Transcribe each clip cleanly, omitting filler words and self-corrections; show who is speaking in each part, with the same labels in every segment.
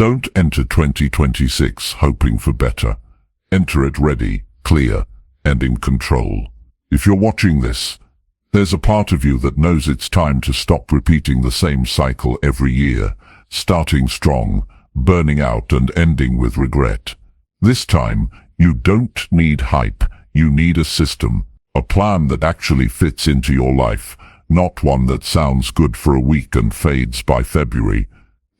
Speaker 1: Don't enter 2026 hoping for better. Enter it ready, clear, and in control. If you're watching this, there's a part of you that knows it's time to stop repeating the same cycle every year, starting strong, burning out and ending with regret. This time, you don't need hype, you need a system, a plan that actually fits into your life, not one that sounds good for a week and fades by February.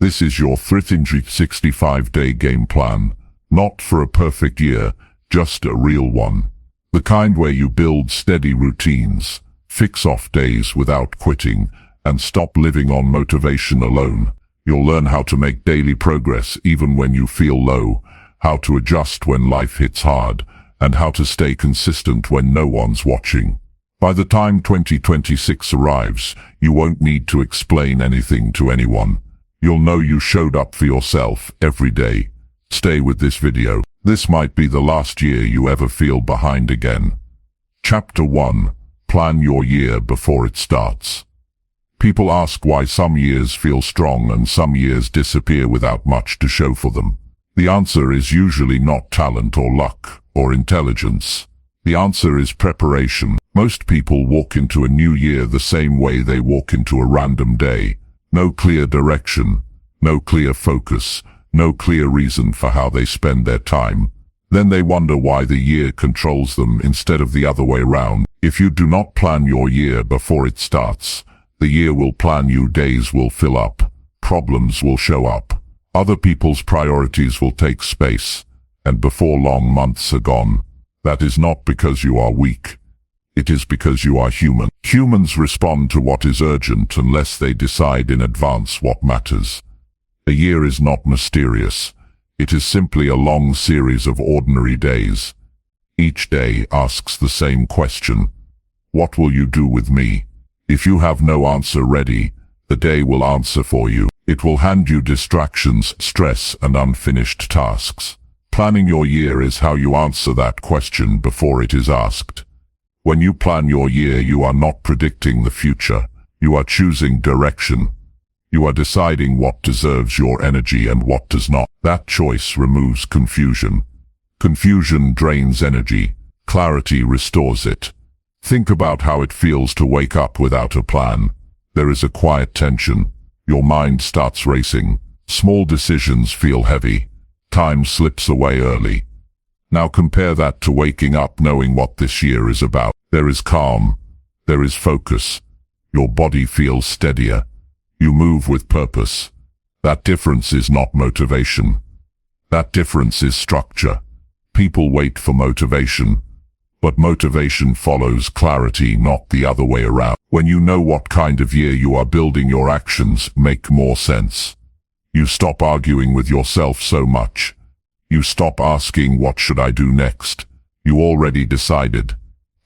Speaker 1: This is your 365-day game plan, not for a perfect year, just a real one. The kind where you build steady routines, fix off days without quitting, and stop living on motivation alone. You'll learn how to make daily progress even when you feel low, how to adjust when life hits hard, and how to stay consistent when no one's watching. By the time 2026 arrives, you won't need to explain anything to anyone. You'll know you showed up for yourself every day. Stay with this video. This might be the last year you ever feel behind again. Chapter 1. Plan your year before it starts. People ask why some years feel strong and some years disappear without much to show for them. The answer is usually not talent or luck or intelligence. The answer is preparation. Most people walk into a new year the same way they walk into a random day. No clear direction, no clear focus, no clear reason for how they spend their time. Then they wonder why the year controls them instead of the other way around. If you do not plan your year before it starts, the year will plan you. Days will fill up, problems will show up, other people's priorities will take space, and before long months are gone. That is not because you are weak. It is because you are human. Humans respond to what is urgent unless they decide in advance what matters. A year is not mysterious. It is simply a long series of ordinary days. Each day asks the same question. What will you do with me? If you have no answer ready, the day will answer for you. It will hand you distractions, stress, and unfinished tasks. Planning your year is how you answer that question before it is asked. When you plan your year, you are not predicting the future. You are choosing direction. You are deciding what deserves your energy and what does not. That choice removes confusion. Confusion drains energy. Clarity restores it. Think about how it feels to wake up without a plan. There is a quiet tension. Your mind starts racing. Small decisions feel heavy. Time slips away early. Now compare that to waking up knowing what this year is about. There is calm. There is focus. Your body feels steadier. You move with purpose. That difference is not motivation. That difference is structure. People wait for motivation, but motivation follows clarity, not the other way around. When you know what kind of year you are building, your actions make more sense. You stop arguing with yourself so much. You stop asking, what should I do next? You already decided.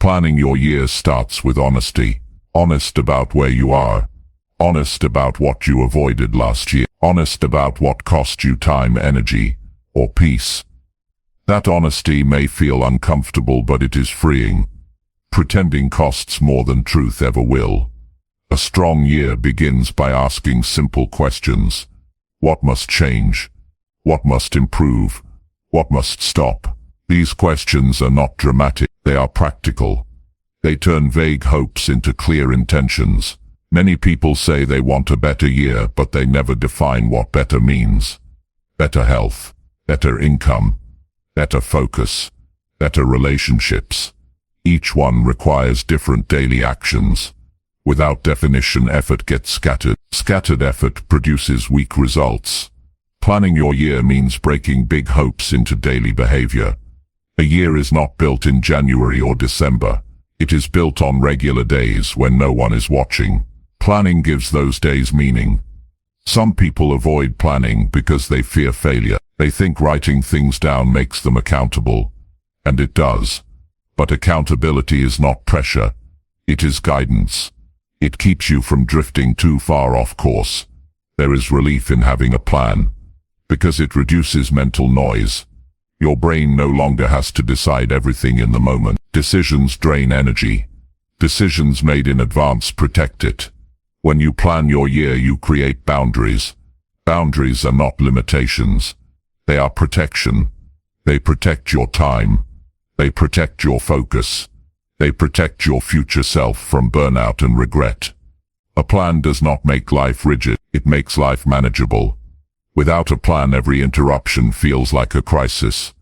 Speaker 1: Planning your year starts with honesty. Honest about where you are. Honest about what you avoided last year. Honest about what cost you time, energy, or peace. That honesty may feel uncomfortable, but it is freeing. Pretending costs more than truth ever will. A strong year begins by asking simple questions. What must change? What must improve? What must stop? These questions are not dramatic, they are practical. They turn vague hopes into clear intentions. Many people say they want a better year, but they never define what better means. Better health, better income, better focus, better relationships. Each one requires different daily actions. Without definition, effort gets scattered. Scattered effort produces weak results. Planning your year means breaking big hopes into daily behavior. A year is not built in January or December. It is built on regular days when no one is watching. Planning gives those days meaning. Some people avoid planning because they fear failure. They think writing things down makes them accountable. And it does. But accountability is not pressure. It is guidance. It keeps you from drifting too far off course. There is relief in having a plan, because it reduces mental noise. Your brain no longer has to decide everything in the moment. Decisions drain energy. Decisions made in advance protect it. When you plan your year, you create boundaries. Boundaries are not limitations. They are protection. They protect your time. They protect your focus. They protect your future self from burnout and regret. A plan does not make life rigid, it makes life manageable. Without a plan, every interruption feels like a crisis.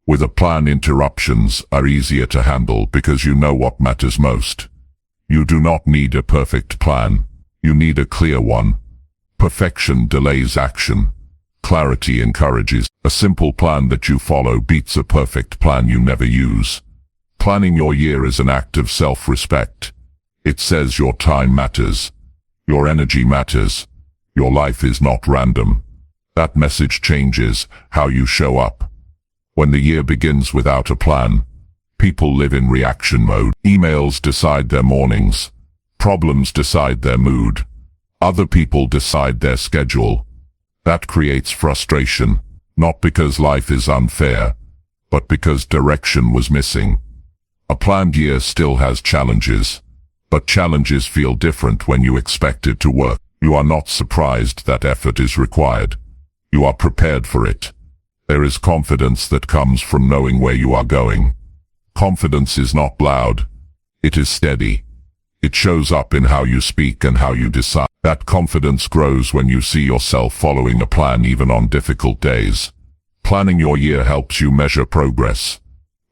Speaker 1: With a plan, interruptions are easier to handle because you know what matters most. You do not need a perfect plan. You need a clear one. Perfection delays action. Clarity encourages. A simple plan that you follow beats a perfect plan you never use. Planning your year is an act of self-respect. It says your time matters. Your energy matters. Your life is not random. That message changes how you show up. When the year begins without a plan, people live in reaction mode. Emails decide their mornings. Problems decide their mood. Other people decide their schedule. That creates frustration, not because life is unfair, but because direction was missing. A planned year still has challenges, but challenges feel different when you expect it to work. You are not surprised that effort is required. You are prepared for it. There is confidence that comes from knowing where you are going. Confidence is not loud. It is steady. It shows up in how you speak and how you decide. That confidence grows when you see yourself following a plan even on difficult days. Planning your year helps you measure progress.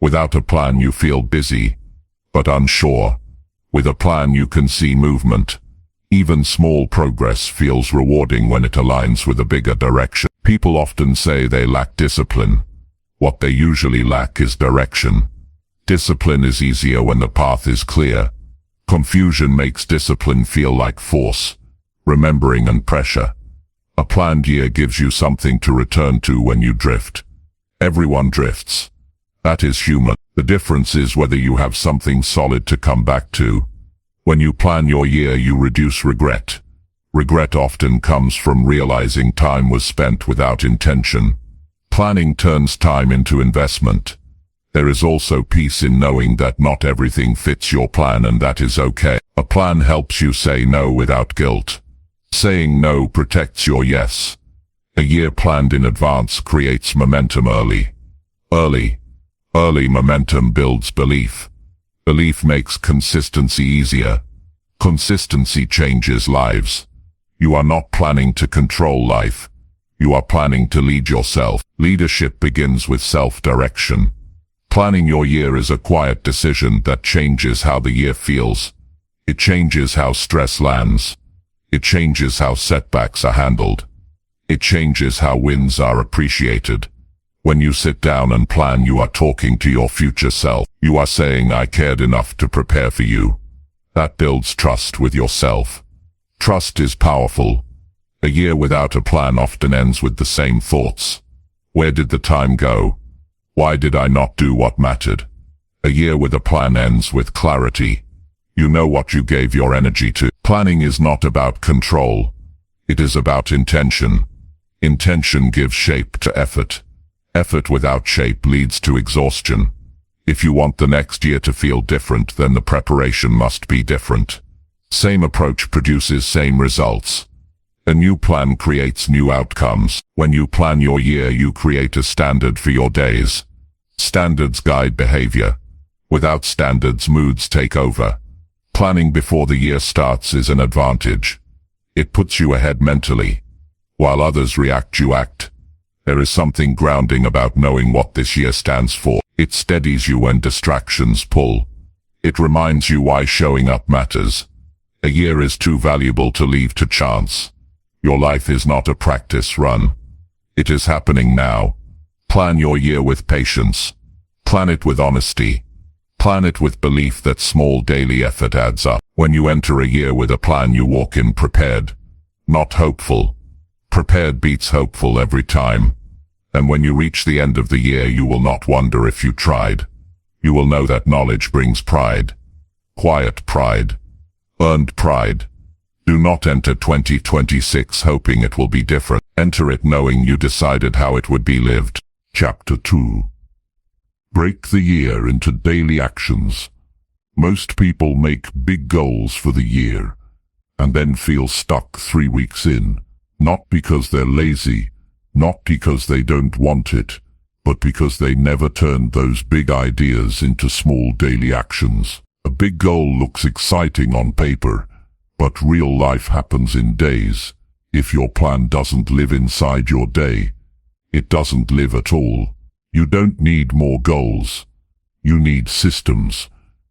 Speaker 1: Without a plan you feel busy, but unsure. With a plan you can see movement. Even small progress feels rewarding when it aligns with a bigger direction. People often say they lack discipline. What they usually lack is direction. Discipline is easier when the path is clear. Confusion makes discipline feel like force, remembering and pressure. A planned year gives you something to return to when you drift. Everyone drifts. That is human. The difference is whether you have something solid to come back to. When you plan your year, you reduce regret. Regret often comes from realizing time was spent without intention. Planning turns time into investment. There is also peace in knowing that not everything fits your plan, and that is okay. A plan helps you say no without guilt. Saying no protects your yes. A year planned in advance creates momentum early. Early momentum builds belief. Belief makes consistency easier. Consistency changes lives. You are not planning to control life. You are planning to lead yourself. Leadership begins with self-direction. Planning your year is a quiet decision that changes how the year feels. It changes how stress lands. It changes how setbacks are handled. It changes how wins are appreciated. When you sit down and plan, you are talking to your future self. You are saying, I cared enough to prepare for you. That builds trust with yourself. Trust is powerful. A year without a plan often ends with the same thoughts. Where did the time go? Why did I not do what mattered? A year with a plan ends with clarity. You know what you gave your energy to. Planning is not about control. It is about intention. Intention gives shape to effort. Effort without shape leads to exhaustion. If you want the next year to feel different, then the preparation must be different. Same approach produces same results. A new plan creates new outcomes. When you plan your year, you create a standard for your days. Standards guide behavior. Without standards, moods take over. Planning before the year starts is an advantage. It puts you ahead mentally. While others react, you act. There is something grounding about knowing what this year stands for. It steadies you when distractions pull. It reminds you why showing up matters. A year is too valuable to leave to chance. Your life is not a practice run. It is happening now. Plan your year with patience. Plan it with honesty. Plan it with belief that small daily effort adds up. When you enter a year with a plan, you walk in prepared, not hopeful. Prepared beats hopeful every time. And when you reach the end of the year, you will not wonder if you tried. You will know that knowledge brings pride. Quiet pride. Earned pride. Do not enter 2026 hoping it will be different. Enter it knowing you decided how it would be lived. Chapter 2. Break the year into daily actions. Most people make big goals for the year, and then feel stuck 3 weeks in. Not because they're lazy, not because they don't want it, but because they never turned those big ideas into small daily actions. A big goal looks exciting on paper, but real life happens in days. If your plan doesn't live inside your day, it doesn't live at all. You don't need more goals. You need systems.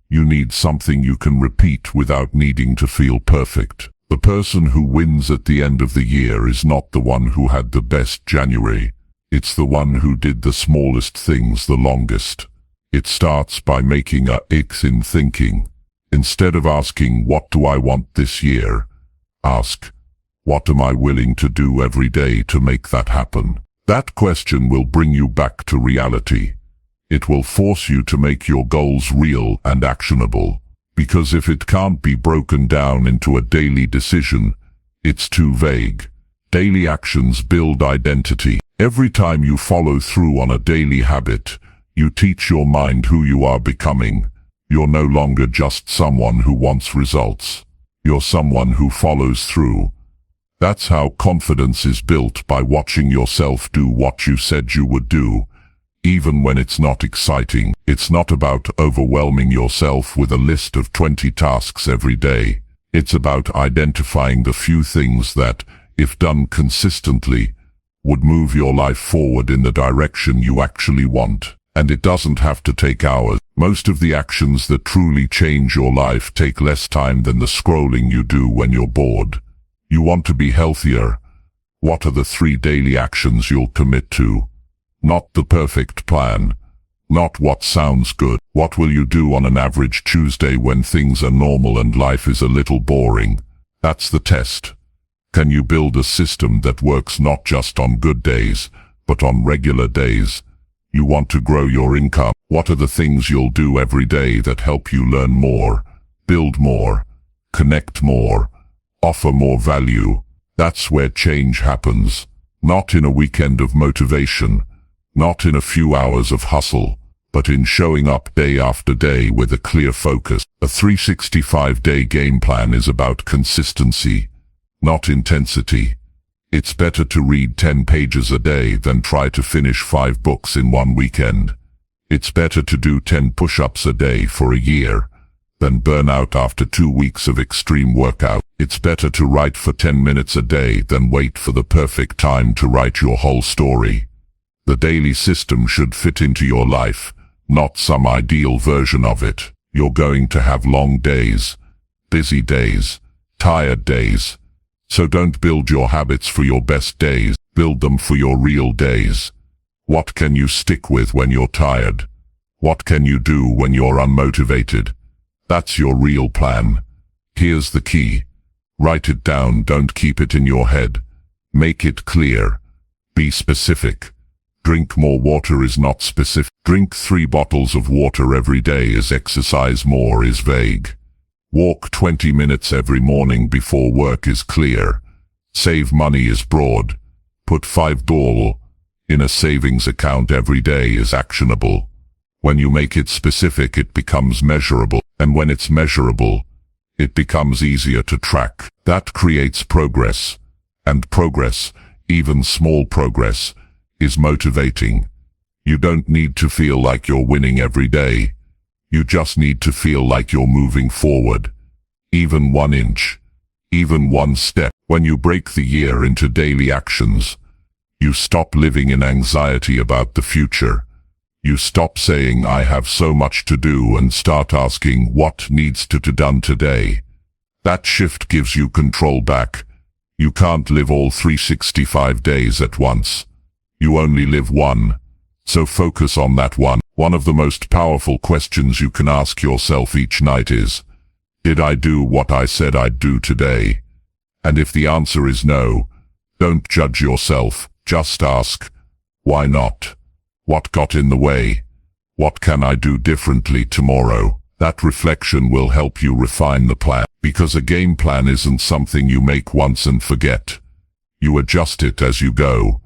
Speaker 1: You need something you can repeat without needing to feel perfect. The person who wins at the end of the year is not the one who had the best January. It's the one who did the smallest things the longest. It starts by making a X in thinking. Instead of asking, what do I want this year? Ask, what am I willing to do every day to make that happen? That question will bring you back to reality. It will force you to make your goals real and actionable. Because if it can't be broken down into a daily decision, it's too vague. Daily actions build identity. Every time you follow through on a daily habit, you teach your mind who you are becoming. You're no longer just someone who wants results. You're someone who follows through. That's how confidence is built, by watching yourself do what you said you would do, even when it's not exciting. It's not about overwhelming yourself with a list of 20 tasks every day. It's about identifying the few things that, if done consistently, would move your life forward in the direction you actually want. And it doesn't have to take hours. Most of the actions that truly change your life take less time than the scrolling you do when you're bored. You want to be healthier. What are the 3 daily actions you'll commit to? Not the perfect plan. Not what sounds good. What will you do on an average Tuesday when things are normal and life is a little boring? That's the test. Can you build a system that works not just on good days, but on regular days? You want to grow your income. What are the things you'll do every day that help you learn more, build more, connect more, offer more value? That's where change happens. Not in a weekend of motivation, not in a few hours of hustle, but in showing up day after day with a clear focus. A 365-day game plan is about consistency, not intensity. It's better to read 10 pages a day than try to finish 5 books in one weekend. It's better to do 10 push-ups a day for a year than burn out after 2 weeks of extreme workout. It's better to write for 10 minutes a day than wait for the perfect time to write your whole story. The daily system should fit into your life, not some ideal version of it. You're going to have long days, busy days, tired days. So don't build your habits for your best days, build them for your real days. What can you stick with when you're tired? What can you do when you're unmotivated? That's your real plan. Here's the key. Write it down, don't keep it in your head. Make it clear. Be specific. Drink more water is not specific. Drink 3 bottles of water every day is exercise more is vague. Walk 20 minutes every morning before work is clear. Save money is broad. Put $5 in a savings account every day is actionable. When you make it specific, it becomes measurable. And when it's measurable, it becomes easier to track. That creates progress. And progress, even small progress, is motivating. You don't need to feel like you're winning every day. You just need to feel like you're moving forward. Even 1 inch. Even 1 step. When you break the year into daily actions, you stop living in anxiety about the future. You stop saying, I have so much to do, and start asking, what needs to be done today? That shift gives you control back. You can't live all 365 days at once. You only live one. So focus on that one. One of the most powerful questions you can ask yourself each night is, did I do what I said I'd do today? And if the answer is no, don't judge yourself. Just ask, why not? What got in the way? What can I do differently tomorrow? That reflection will help you refine the plan, because a game plan isn't something you make once and forget. You adjust it as you go.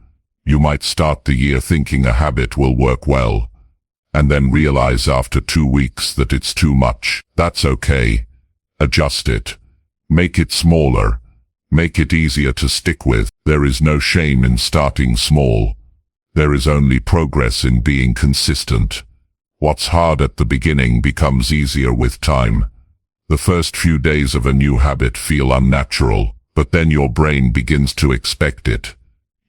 Speaker 1: You might start the year thinking a habit will work well, and then realize after 2 weeks that it's too much. That's okay. Adjust it. Make it smaller. Make it easier to stick with. There is no shame in starting small. There is only progress in being consistent. What's hard at the beginning becomes easier with time. The first few days of a new habit feel unnatural, but then your brain begins to expect it.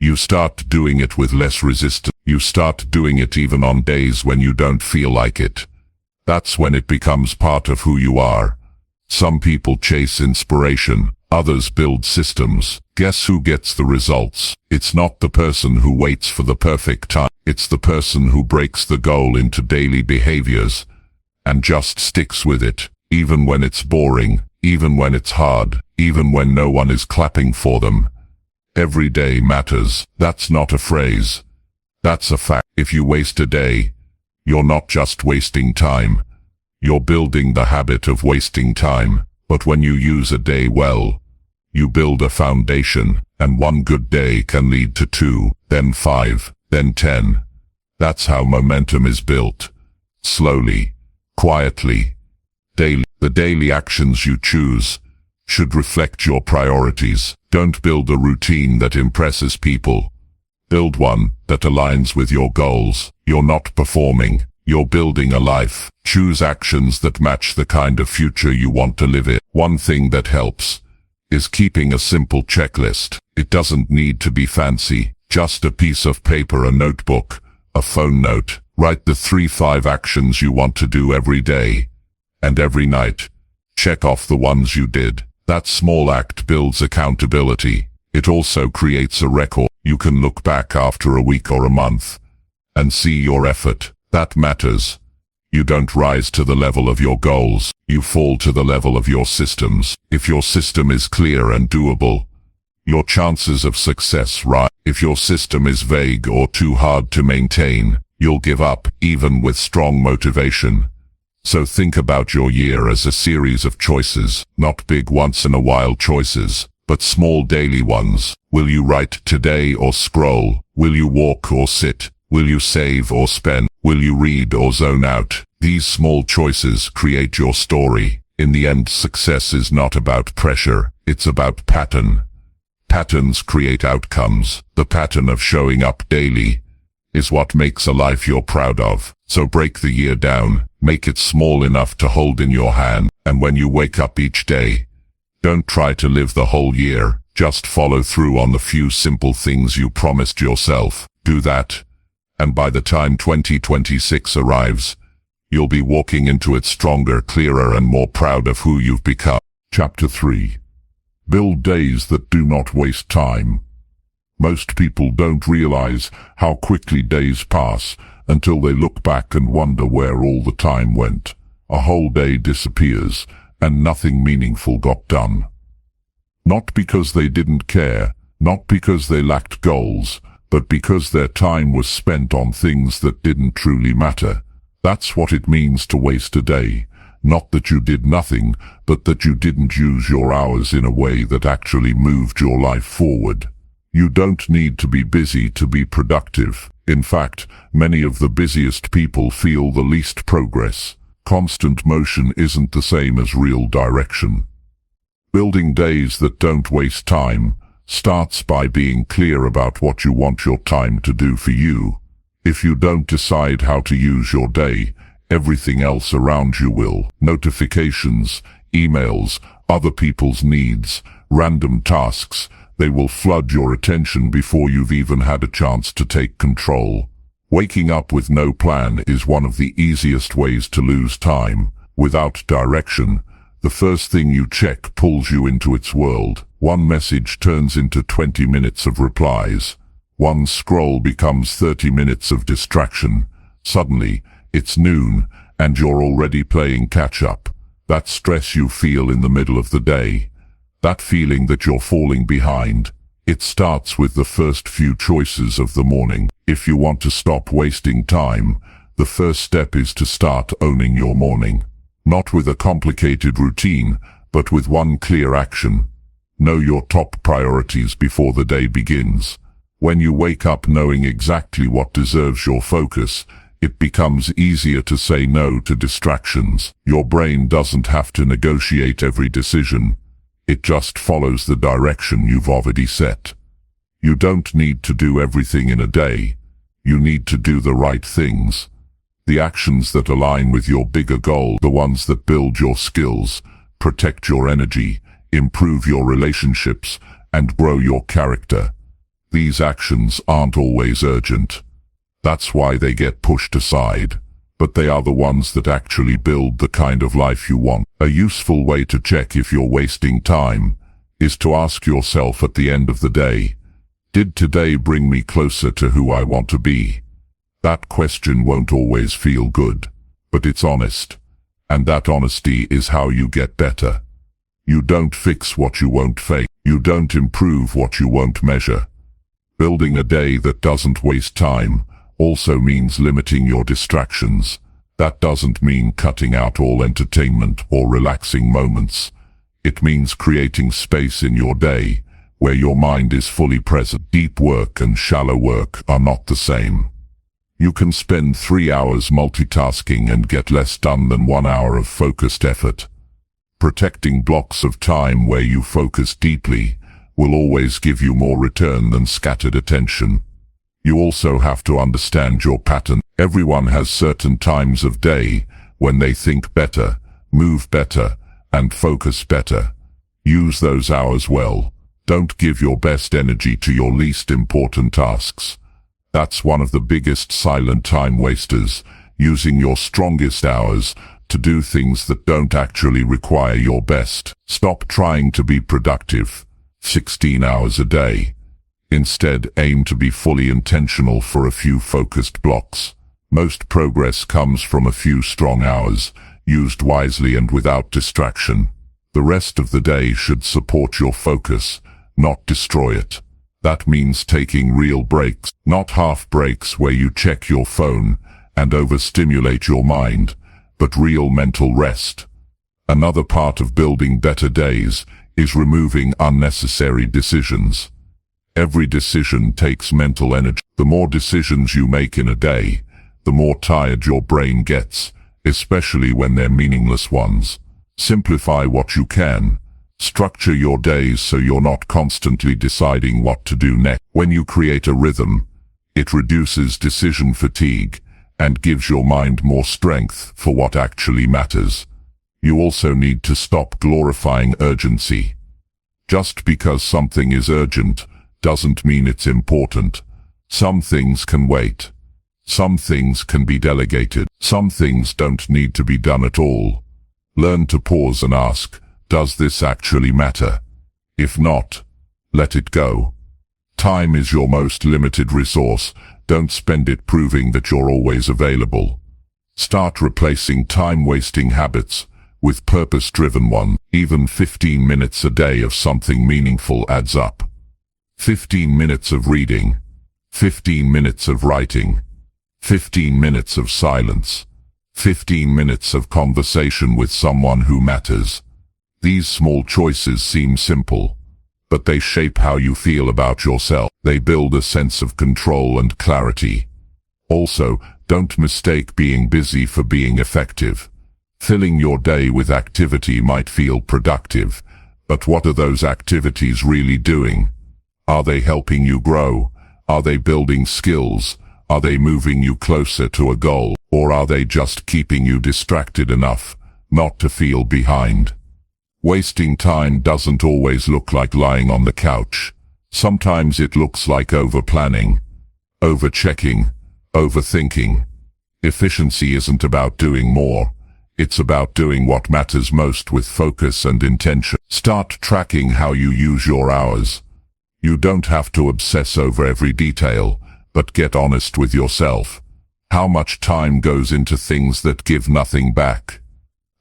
Speaker 1: You start doing it with less resistance. You start doing it even on days when you don't feel like it. That's when it becomes part of who you are. Some people chase inspiration, others build systems. Guess who gets the results? It's not the person who waits for the perfect time. It's the person who breaks the goal into daily behaviors and just sticks with it, even when it's boring, even when it's hard, even when no one is clapping for them. Every day matters. That's not a phrase. That's a fact. If you waste a day, you're not just wasting time. You're building the habit of wasting time. But when you use a day well, you build a foundation, and one good day can lead to 2, then 5, then 10. That's how momentum is built. Slowly, quietly, daily. The daily actions you choose should reflect your priorities. Don't build a routine that impresses people. Build one that aligns with your goals. You're not performing. You're building a life. Choose actions that match the kind of future you want to live in. One thing that helps is keeping a simple checklist. It doesn't need to be fancy. Just a piece of paper, a notebook, a phone note. Write the 3-5 actions you want to do every day. And every night, check off the ones you did. That small act builds accountability. It also creates a record. You can look back after a week or a month and see your effort. That matters. You don't rise to the level of your goals. You fall to the level of your systems. If your system is clear and doable, your chances of success rise. If your system is vague or too hard to maintain, you'll give up, even with strong motivation. So think about your year as a series of choices, not big once-in-a-while choices, but small daily ones. Will you write today or scroll? Will you walk or sit? Will you save or spend? Will you read or zone out? These small choices create your story. In the end, success is not about pressure, it's about pattern. Patterns create outcomes. The pattern of showing up daily is what makes a life you're proud of. So break the year down, make it small enough to hold in your hand, and when you wake up each day, don't try to live the whole year, just follow through on the few simple things you promised yourself. Do that, and by the time 2026 arrives, you'll be walking into it stronger, clearer, and more proud of who you've become. Chapter 3. Build days that do not waste time. Most people don't realize how quickly days pass until they look back and wonder where all the time went. A whole day disappears, and nothing meaningful got done. Not because they didn't care, not because they lacked goals, but because their time was spent on things that didn't truly matter. That's what it means to waste a day. Not that you did nothing, but that you didn't use your hours in a way that actually moved your life forward. You don't need to be busy to be productive. In fact, many of the busiest people feel the least progress. Constant motion isn't the same as real direction. Building days that don't waste time starts by being clear about what you want your time to do for you. If you don't decide how to use your day, everything else around you will. Notifications, emails, other people's needs, random tasks, they will flood your attention before you've even had a chance to take control. Waking up with no plan is one of the easiest ways to lose time. Without direction, the first thing you check pulls you into its world. One message turns into 20 minutes of replies. One scroll becomes 30 minutes of distraction. Suddenly, it's noon, and you're already playing catch-up. That stress you feel in the middle of the day, that feeling that you're falling behind, it starts with the first few choices of the morning. If you want to stop wasting time, the first step is to start owning your morning. Not with a complicated routine, but with one clear action. Know your top priorities before the day begins. When you wake up knowing exactly what deserves your focus, it becomes easier to say no to distractions. Your brain doesn't have to negotiate every decision. It just follows the direction you've already set. You don't need to do everything in a day. You need to do the right things. The actions that align with your bigger goal, the ones that build your skills, protect your energy, improve your relationships, and grow your character. These actions aren't always urgent. That's why they get pushed aside. But they are the ones that actually build the kind of life you want. A useful way to check if you're wasting time is to ask yourself at the end of the day, did today bring me closer to who I want to be? That question won't always feel good, but it's honest. And that honesty is how you get better. You don't fix what you won't fake. You don't improve what you won't measure. Building a day that doesn't waste time also means limiting your distractions. That doesn't mean cutting out all entertainment or relaxing moments. It means creating space in your day where your mind is fully present. Deep work and shallow work are not the same. You can spend 3 hours multitasking and get less done than 1 hour of focused effort. Protecting blocks of time where you focus deeply will always give you more return than scattered attention. You also have to understand your pattern. Everyone has certain times of day when they think better, move better, and focus better. Use those hours well. Don't give your best energy to your least important tasks. That's one of the biggest silent time wasters, using your strongest hours to do things that don't actually require your best. Stop trying to be productive 16 hours a day. Instead, aim to be fully intentional for a few focused blocks. Most progress comes from a few strong hours, used wisely and without distraction. The rest of the day should support your focus, not destroy it. That means taking real breaks, not half breaks where you check your phone and overstimulate your mind, but real mental rest. Another part of building better days is removing unnecessary decisions. Every decision takes mental energy. The more decisions you make in a day, the more tired your brain gets, especially when they're meaningless ones. Simplify what you can. Structure your days so you're not constantly deciding what to do next. When you create a rhythm, it reduces decision fatigue and gives your mind more strength for what actually matters. You also need to stop glorifying urgency. Just because something is urgent doesn't mean it's important. Some things can wait. Some things can be delegated. Some things don't need to be done at all. Learn to pause and ask, does this actually matter? If not, let it go. Time is your most limited resource. Don't spend it proving that you're always available. Start replacing time-wasting habits with purpose-driven ones. Even 15 minutes a day of something meaningful adds up. 15 minutes of reading, 15 minutes of writing, 15 minutes of silence, 15 minutes of conversation with someone who matters. These small choices seem simple, but they shape how you feel about yourself. They build a sense of control and clarity. Also, don't mistake being busy for being effective. Filling your day with activity might feel productive, but what are those activities really doing? Are they helping you grow? Are they building skills? Are they moving you closer to a goal? Or are they just keeping you distracted enough not to feel behind? Wasting time doesn't always look like lying on the couch. Sometimes it looks like over-planning, over-checking, overthinking. Efficiency isn't about doing more. It's about doing what matters most with focus and intention. Start tracking how you use your hours. You don't have to obsess over every detail, but get honest with yourself. How much time goes into things that give nothing back?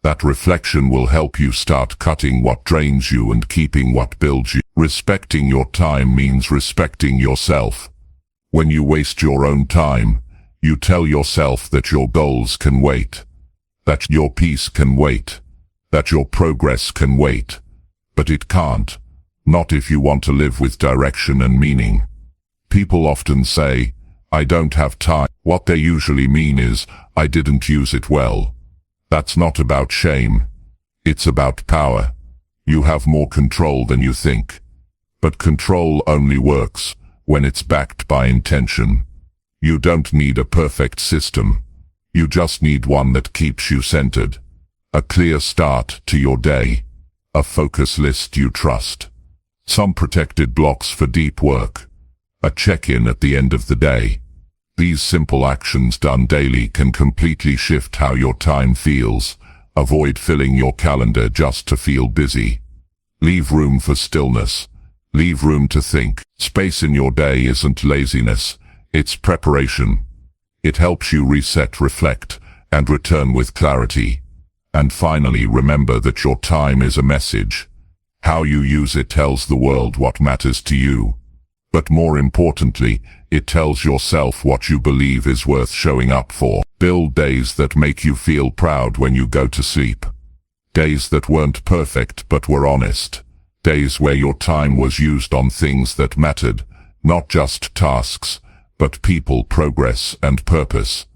Speaker 1: That reflection will help you start cutting what drains you and keeping what builds you. Respecting your time means respecting yourself. When you waste your own time, you tell yourself that your goals can wait, that your peace can wait, that your progress can wait. But it can't. Not if you want to live with direction and meaning. People often say, I don't have time. What they usually mean is, I didn't use it well. That's not about shame. It's about power. You have more control than you think. But control only works when it's backed by intention. You don't need a perfect system. You just need one that keeps you centered. A clear start to your day. A focus list you trust. Some protected blocks for deep work. A check-in at the end of the day. These simple actions done daily can completely shift how your time feels. Avoid filling your calendar just to feel busy. Leave room for stillness. Leave room to think. Space in your day isn't laziness, it's preparation. It helps you reset, reflect, and return with clarity. And finally, remember that your time is a message. How you use it tells the world what matters to you. But more importantly, it tells yourself what you believe is worth showing up for. Build days that make you feel proud when you go to sleep. Days that weren't perfect but were honest. Days where your time was used on things that mattered, not just tasks, but people, progress, and purpose.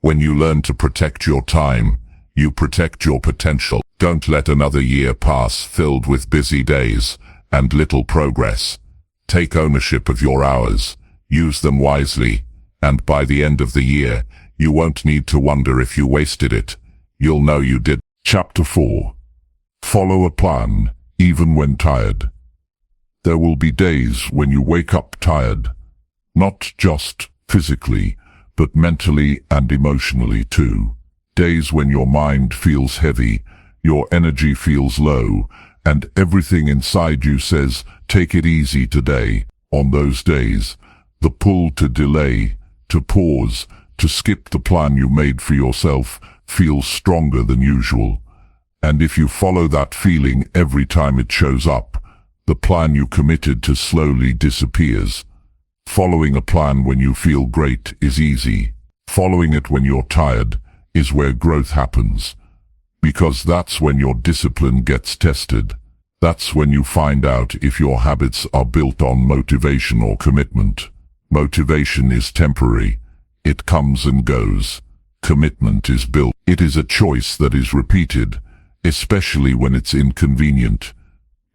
Speaker 1: When you learn to protect your time, you protect your potential. Don't let another year pass filled with busy days and little progress. Take ownership of your hours, use them wisely, and by the end of the year, you won't need to wonder if you wasted it. You'll know you did. Chapter 4. Follow a plan, even when tired. There will be days when you wake up tired, not just physically, but mentally and emotionally too. Days when your mind feels heavy, your energy feels low, and everything inside you says, take it easy today. On those days, the pull to delay, to pause, to skip the plan you made for yourself feels stronger than usual. And if you follow that feeling every time it shows up, the plan you committed to slowly disappears. Following a plan when you feel great is easy. Following it when you're tired is where growth happens. Because that's when your discipline gets tested. That's when you find out if your habits are built on motivation or commitment. Motivation is temporary. It comes and goes. Commitment is built. It is a choice that is repeated, especially when it's inconvenient.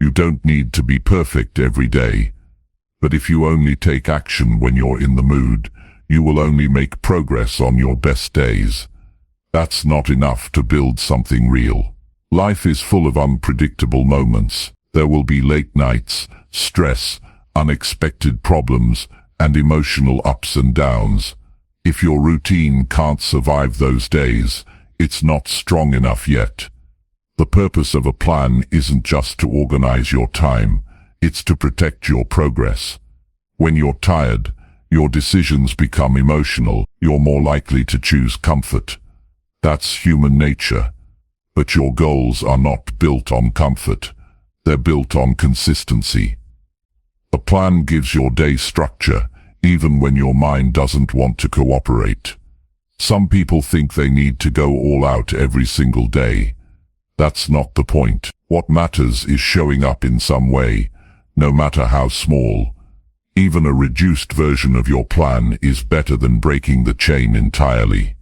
Speaker 1: You don't need to be perfect every day. But if you only take action when you're in the mood, you will only make progress on your best days. That's not enough to build something real. Life is full of unpredictable moments. There will be late nights, stress, unexpected problems, and emotional ups and downs. If your routine can't survive those days, it's not strong enough yet. The purpose of a plan isn't just to organize your time, it's to protect your progress. When you're tired, your decisions become emotional. You're more likely to choose comfort. That's human nature. But your goals are not built on comfort. They're built on consistency. A plan gives your day structure, even when your mind doesn't want to cooperate. Some people think they need to go all out every single day. That's not the point. What matters is showing up in some way, no matter how small. Even a reduced version of your plan is better than breaking the chain entirely.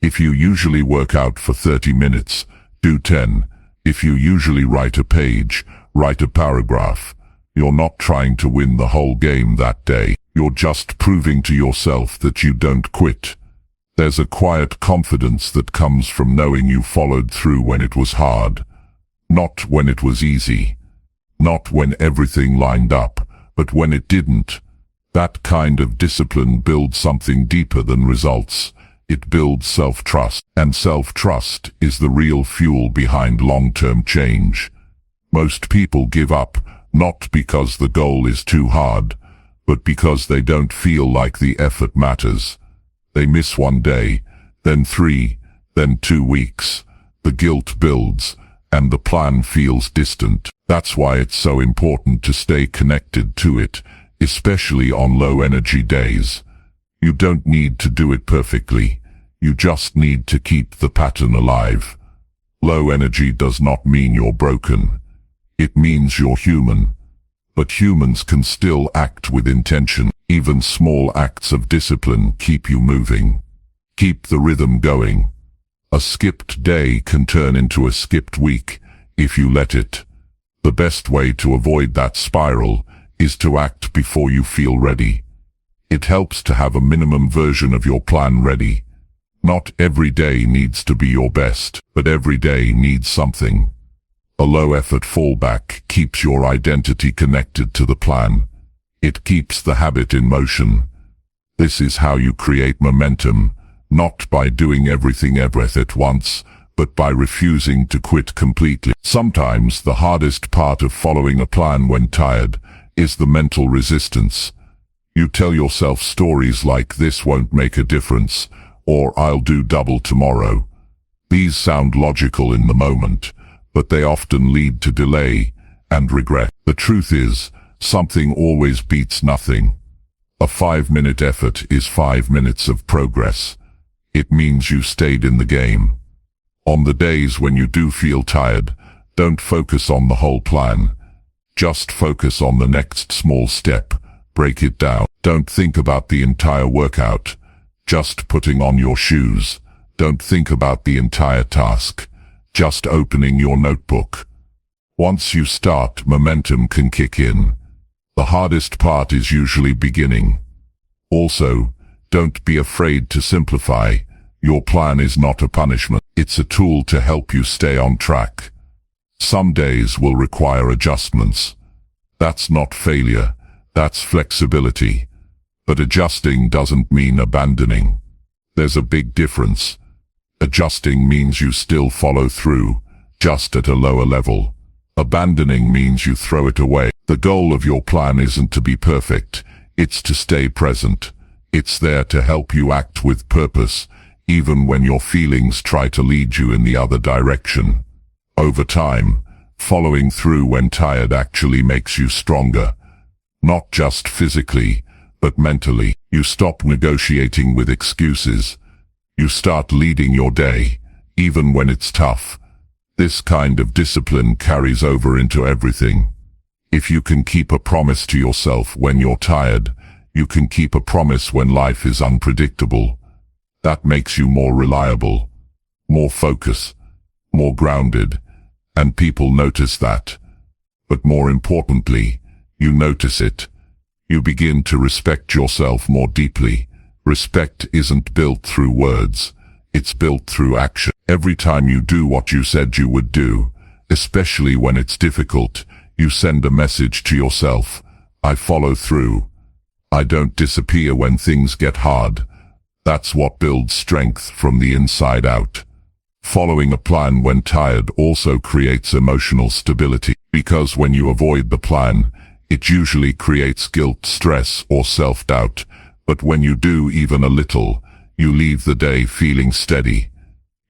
Speaker 1: If you usually work out for 30 minutes, do 10. If you usually write a page, write a paragraph. You're not trying to win the whole game that day. You're just proving to yourself that you don't quit. There's a quiet confidence that comes from knowing you followed through when it was hard. Not when it was easy. Not when everything lined up, but when it didn't. That kind of discipline builds something deeper than results. It builds self-trust, and self-trust is the real fuel behind long-term change. Most people give up, not because the goal is too hard, but because they don't feel like the effort matters. They miss one day, then 3, then 2 weeks. The guilt builds, and the plan feels distant. That's why it's so important to stay connected to it, especially on low-energy days. You don't need to do it perfectly. You just need to keep the pattern alive. Low energy does not mean you're broken. It means you're human. But humans can still act with intention. Even small acts of discipline keep you moving. Keep the rhythm going. A skipped day can turn into a skipped week if you let it. The best way to avoid that spiral is to act before you feel ready. It helps to have a minimum version of your plan ready. Not every day needs to be your best, but every day needs something. A low-effort fallback keeps your identity connected to the plan. It keeps the habit in motion. This is how you create momentum, not by doing everything at once, but by refusing to quit completely. Sometimes the hardest part of following a plan when tired is the mental resistance. You tell yourself stories like "this won't make a difference," or "I'll do double tomorrow." These sound logical in the moment, but they often lead to delay and regret. The truth is, something always beats nothing. A 5-minute effort is 5 minutes of progress. It means you stayed in the game. On the days when you do feel tired, don't focus on the whole plan. Just focus on the next small step. Break it down. Don't think about the entire workout. Just putting on your shoes. Don't think about the entire task. Just opening your notebook. Once you start, momentum can kick in. The hardest part is usually beginning. Also, don't be afraid to simplify. Your plan is not a punishment. It's a tool to help you stay on track. Some days will require adjustments. That's not failure. That's flexibility. But adjusting doesn't mean abandoning. There's a big difference. Adjusting means you still follow through, just at a lower level. Abandoning means you throw it away. The goal of your plan isn't to be perfect. It's to stay present. It's there to help you act with purpose, even when your feelings try to lead you in the other direction. Over time, following through when tired actually makes you stronger. Not just physically, but mentally. You stop negotiating with excuses. You start leading your day, even when it's tough. This kind of discipline carries over into everything. If you can keep a promise to yourself when you're tired, you can keep a promise when life is unpredictable. That makes you more reliable, more focused, more grounded, and people notice that. But more importantly, you notice it. You begin to respect yourself more deeply. Respect isn't built through words. It's built through action. Every time you do what you said you would do, especially when it's difficult, you send a message to yourself. I follow through. I don't disappear when things get hard. That's what builds strength from the inside out. Following a plan when tired also creates emotional stability, because when you avoid the plan, it usually creates guilt, stress, or self-doubt. But when you do even a little, you leave the day feeling steady.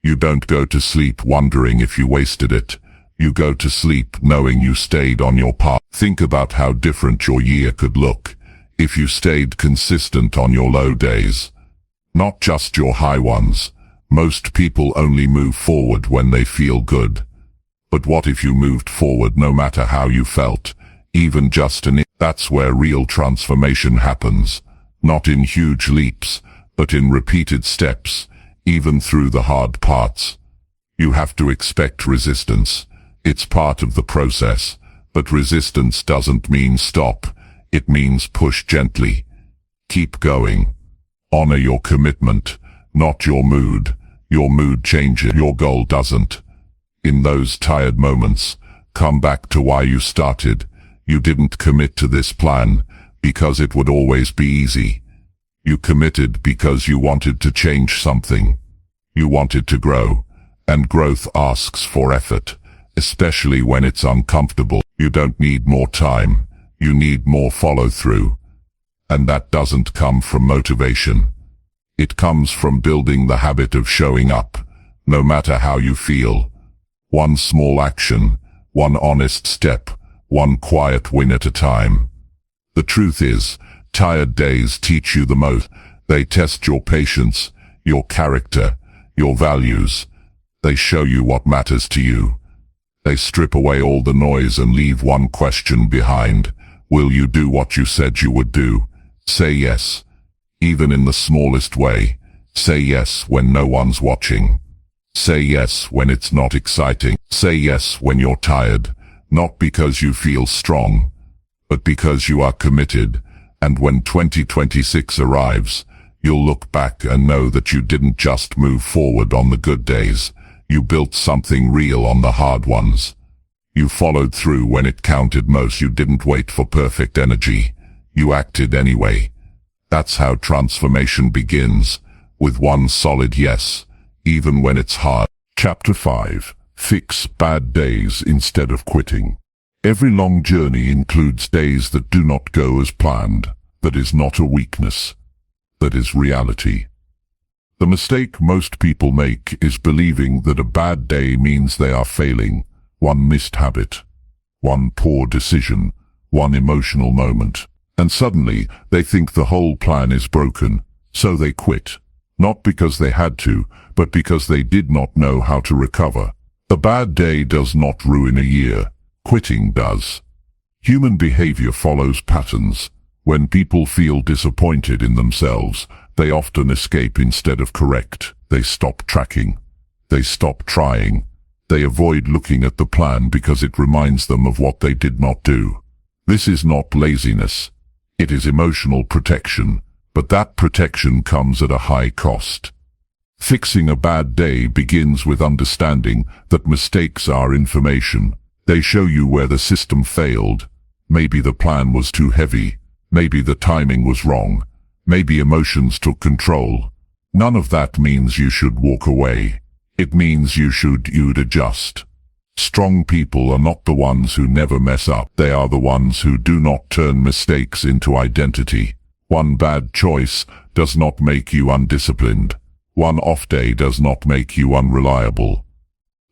Speaker 1: You don't go to sleep wondering if you wasted it. You go to sleep knowing you stayed on your path. Think about how different your year could look if you stayed consistent on your low days. Not just your high ones. Most people only move forward when they feel good. But what if you moved forward no matter how you felt, even just an inch? That's where real transformation happens. Not in huge leaps, but in repeated steps, even through the hard parts. You have to expect resistance. It's part of the process, but resistance doesn't mean stop. It means push gently. Keep going. Honor your commitment, not your mood. Your mood changes, your goal doesn't. In those tired moments, come back to why you started. You didn't commit to this plan because it would always be easy. You committed because you wanted to change something. You wanted to grow, and growth asks for effort, especially when it's uncomfortable. You don't need more time, you need more follow-through. And that doesn't come from motivation. It comes from building the habit of showing up, no matter how you feel. One small action, one honest step, one quiet win at a time. The truth is, tired days teach you the most. They test your patience, your character, your values. They show you what matters to you. They strip away all the noise and leave one question behind. Will you do what you said you would do? Say yes. Even in the smallest way. Say yes when no one's watching. Say yes when it's not exciting. Say yes when you're tired. Not because you feel strong, but because you are committed, and when 2026 arrives, you'll look back and know that you didn't just move forward on the good days, you built something real on the hard ones. You followed through when it counted most. You didn't wait for perfect energy. You acted anyway. That's how transformation begins, with one solid yes, even when it's hard. Chapter 5. Fix bad days instead of quitting. Every long journey includes days that do not go as planned. That is not a weakness. That is reality. The mistake most people make is believing that a bad day means they are failing. One missed habit, one poor decision, one emotional moment. And suddenly, they think the whole plan is broken, so they quit. Not because they had to, but because they did not know how to recover. A bad day does not ruin a year. Quitting does. Human behavior follows patterns. When people feel disappointed in themselves, they often escape instead of correct. They stop tracking. They stop trying. They avoid looking at the plan because it reminds them of what they did not do. This is not laziness. It is emotional protection, but that protection comes at a high cost. Fixing a bad day begins with understanding that mistakes are information. They show you where the system failed. Maybe the plan was too heavy. Maybe the timing was wrong. Maybe emotions took control. None of that means you should walk away. It means you'd adjust. Strong people are not the ones who never mess up. They are the ones who do not turn mistakes into identity. One bad choice does not make you undisciplined. One off day does not make you unreliable.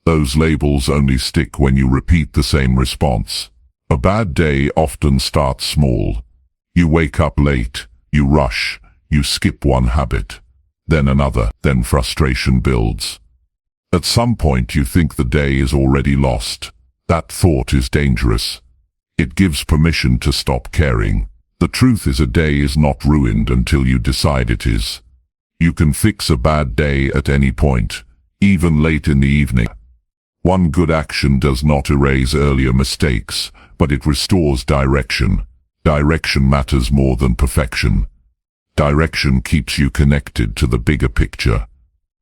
Speaker 1: Those labels only stick when you repeat the same response. A bad day often starts small. You wake up late, you rush, you skip one habit, then another, then frustration builds. At some point you think the day is already lost. That thought is dangerous. It gives permission to stop caring. The truth is, a day is not ruined until you decide it is. You can fix a bad day at any point, even late in the evening. One good action does not erase earlier mistakes, but it restores direction. Direction matters more than perfection. Direction keeps you connected to the bigger picture.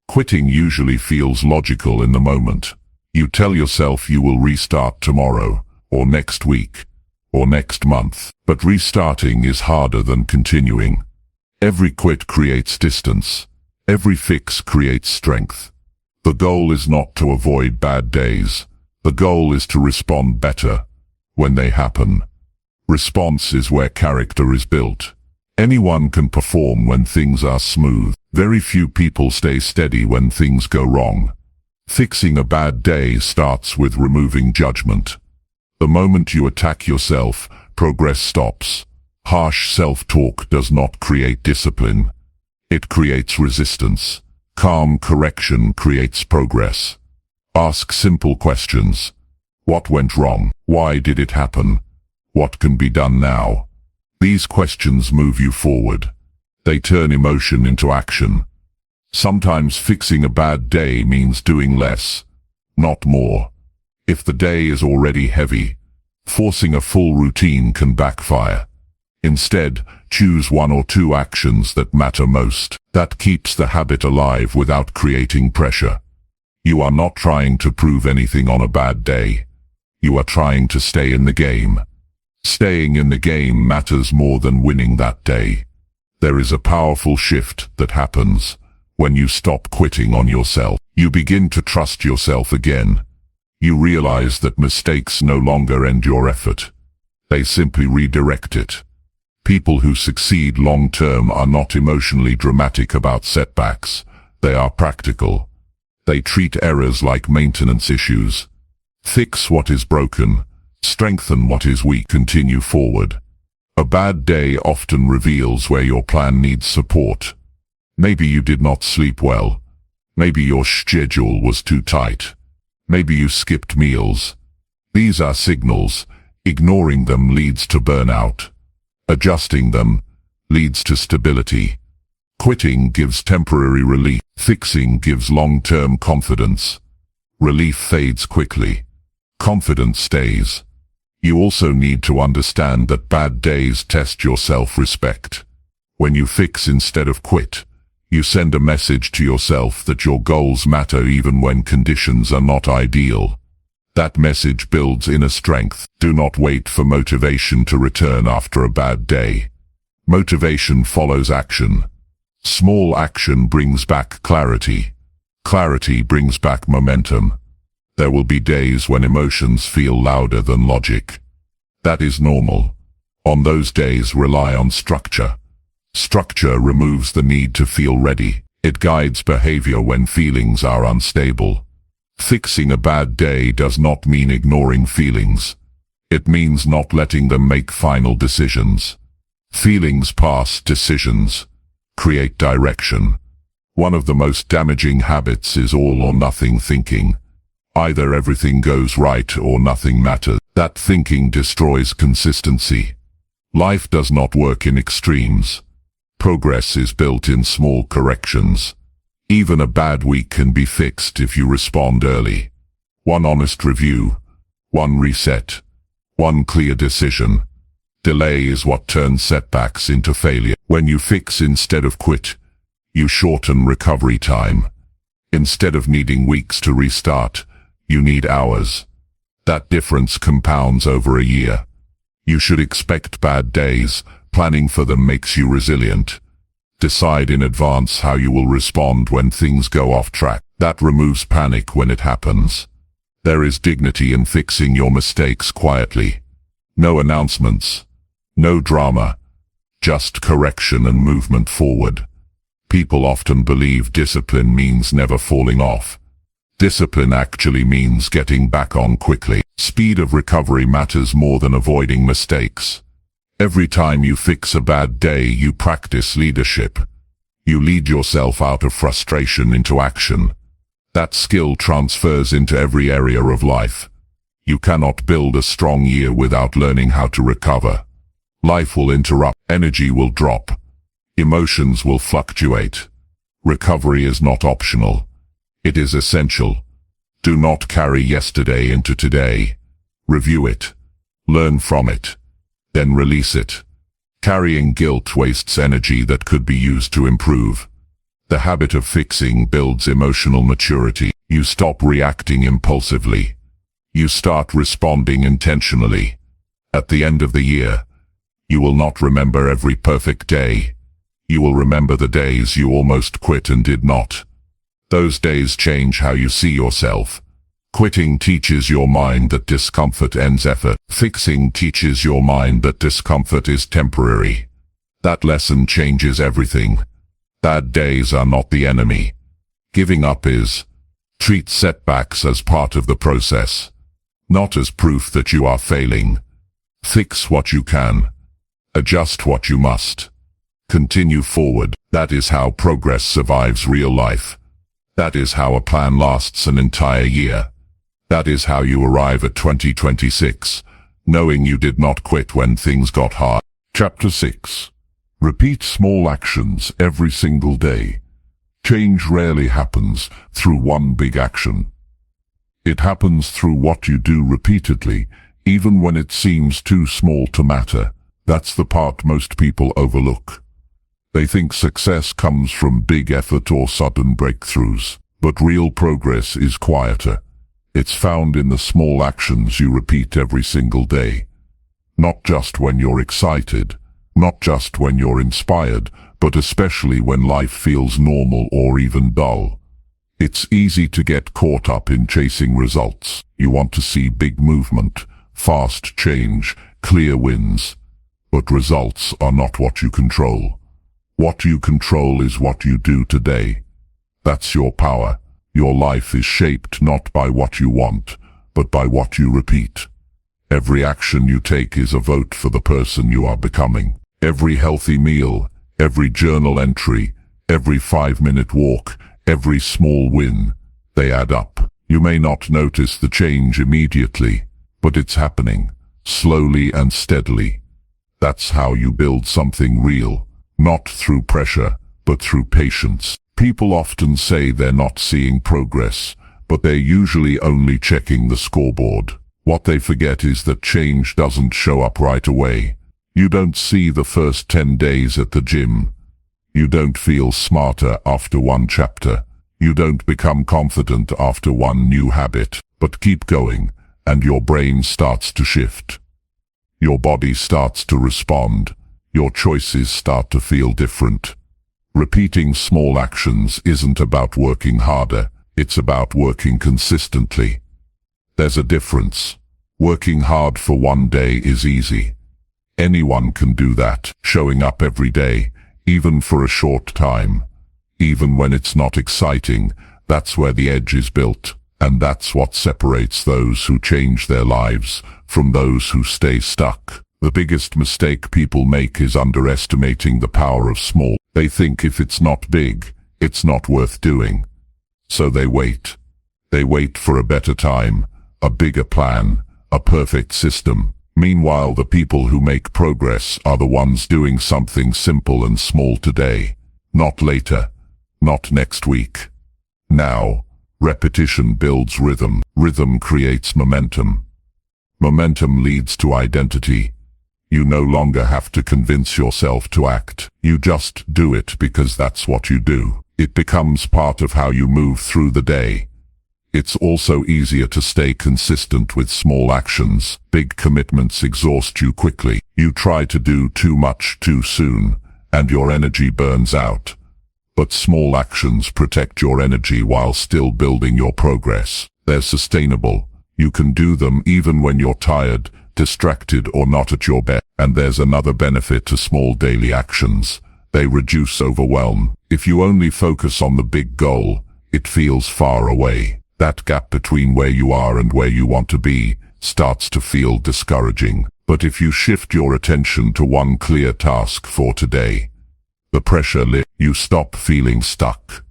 Speaker 1: Quitting usually feels logical in the moment. You tell yourself you will restart tomorrow, or next week, or next month. But restarting is harder than continuing. Every quit creates distance. Every fix creates strength. The goal is not to avoid bad days. The goal is to respond better when they happen. Response is where character is built. Anyone can perform when things are smooth. Very few people stay steady when things go wrong. Fixing a bad day starts with removing judgment. The moment you attack yourself, progress stops. Harsh self-talk does not create discipline. It creates resistance. Calm correction creates progress. Ask simple questions. What went wrong? Why did it happen? What can be done now? These questions move you forward. They turn emotion into action. Sometimes fixing a bad day means doing less, not more. If the day is already heavy, forcing a full routine can backfire. Instead, choose one or two actions that matter most. That keeps the habit alive without creating pressure. You are not trying to prove anything on a bad day. You are trying to stay in the game. Staying in the game matters more than winning that day. There is a powerful shift that happens when you stop quitting on yourself. You begin to trust yourself again. You realize that mistakes no longer end your effort. They simply redirect it. People who succeed long-term are not emotionally dramatic about setbacks. They are practical. They treat errors like maintenance issues. Fix what is broken. Strengthen what is weak. Continue forward. A bad day often reveals where your plan needs support. Maybe you did not sleep well. Maybe your schedule was too tight. Maybe you skipped meals. These are signals. Ignoring them leads to burnout. Adjusting them leads to stability. Quitting gives temporary relief. Fixing gives long-term confidence. Relief fades quickly. Confidence stays. You also need to understand that bad days test your self-respect. When you fix instead of quit, you send a message to yourself that your goals matter even when conditions are not ideal. That message builds inner strength. Do not wait for motivation to return after a bad day. Motivation follows action. Small action brings back clarity. Clarity brings back momentum. There will be days when emotions feel louder than logic. That is normal. On those days, rely on structure. Structure removes the need to feel ready. It guides behavior when feelings are unstable. Fixing a bad day does not mean ignoring feelings. It means not letting them make final decisions. Feelings pass, decisions create direction. One of the most damaging habits is all or nothing thinking. Either everything goes right or nothing matters. That thinking destroys consistency. Life does not work in extremes. Progress is built in small corrections. Even a bad week can be fixed if you respond early. One honest review, one reset, one clear decision. Delay is what turns setbacks into failure. When you fix instead of quit, you shorten recovery time. Instead of needing weeks to restart, you need hours. That difference compounds over a year. You should expect bad days. Planning for them makes you resilient. Decide in advance how you will respond when things go off track. That removes panic when it happens. There is dignity in fixing your mistakes quietly. No announcements. No drama. Just correction and movement forward. People often believe discipline means never falling off. Discipline actually means getting back on quickly. Speed of recovery matters more than avoiding mistakes. Every time you fix a bad day, you practice leadership. You lead yourself out of frustration into action. That skill transfers into every area of life. You cannot build a strong year without learning how to recover. Life will interrupt, energy will drop, emotions will fluctuate. Recovery is not optional. It is essential. Do not carry yesterday into today. Review it. Learn from it. Then release it. Carrying guilt wastes energy that could be used to improve. The habit of fixing builds emotional maturity. You stop reacting impulsively. You start responding intentionally. At the end of the year, you will not remember every perfect day. You will remember the days you almost quit and did not. Those days change how you see yourself. Quitting teaches your mind that discomfort ends effort. Fixing teaches your mind that discomfort is temporary. That lesson changes everything. Bad days are not the enemy. Giving up is. Treat setbacks as part of the process, not as proof that you are failing. Fix what you can. Adjust what you must. Continue forward. That is how progress survives real life. That is how a plan lasts an entire year. That is how you arrive at 2026, knowing you did not quit when things got hard. Chapter 6. Repeat small actions every single day. Change rarely happens through one big action. It happens through what you do repeatedly, even when it seems too small to matter. That's the part most people overlook. They think success comes from big effort or sudden breakthroughs, but real progress is quieter. It's found in the small actions you repeat every single day. Not just when you're excited, not just when you're inspired, but especially when life feels normal or even dull. It's easy to get caught up in chasing results. You want to see big movement, fast change, clear wins. But results are not what you control. What you control is what you do today. That's your power. Your life is shaped not by what you want, but by what you repeat. Every action you take is a vote for the person you are becoming. Every healthy meal, every journal entry, every 5-minute walk, every small win, they add up. You may not notice the change immediately, but it's happening, slowly and steadily. That's how you build something real, not through pressure, but through patience. People often say they're not seeing progress, but they're usually only checking the scoreboard. What they forget is that change doesn't show up right away. You don't see the first 10 days at the gym. You don't feel smarter after one chapter. You don't become confident after one new habit. But keep going, and your brain starts to shift. Your body starts to respond. Your choices start to feel different. Repeating small actions isn't about working harder. It's about working consistently. There's a difference. Working hard for one day is easy. Anyone can do that, showing up every day, even for a short time. Even when it's not exciting, that's where the edge is built. And that's what separates those who change their lives from those who stay stuck. The biggest mistake people make is underestimating the power of small. They think if it's not big, it's not worth doing. So they wait. They wait for a better time, a bigger plan, a perfect system. Meanwhile, the people who make progress are the ones doing something simple and small today. Not later. Not next week. Now. Repetition builds rhythm. Rhythm creates momentum. Momentum leads to identity. You no longer have to convince yourself to act. You just do it because that's what you do. It becomes part of how you move through the day. It's also easier to stay consistent with small actions. Big commitments exhaust you quickly. You try to do too much too soon, and your energy burns out. But small actions protect your energy while still building your progress. They're sustainable. You can do them even when you're tired, distracted, or not at your best. And there's another benefit to small daily actions. They reduce overwhelm. If you only focus on the big goal, it feels far away. That gap between where you are and where you want to be starts to feel discouraging. But if you shift your attention to one clear task for today, the pressure lifts. You stop feeling stuck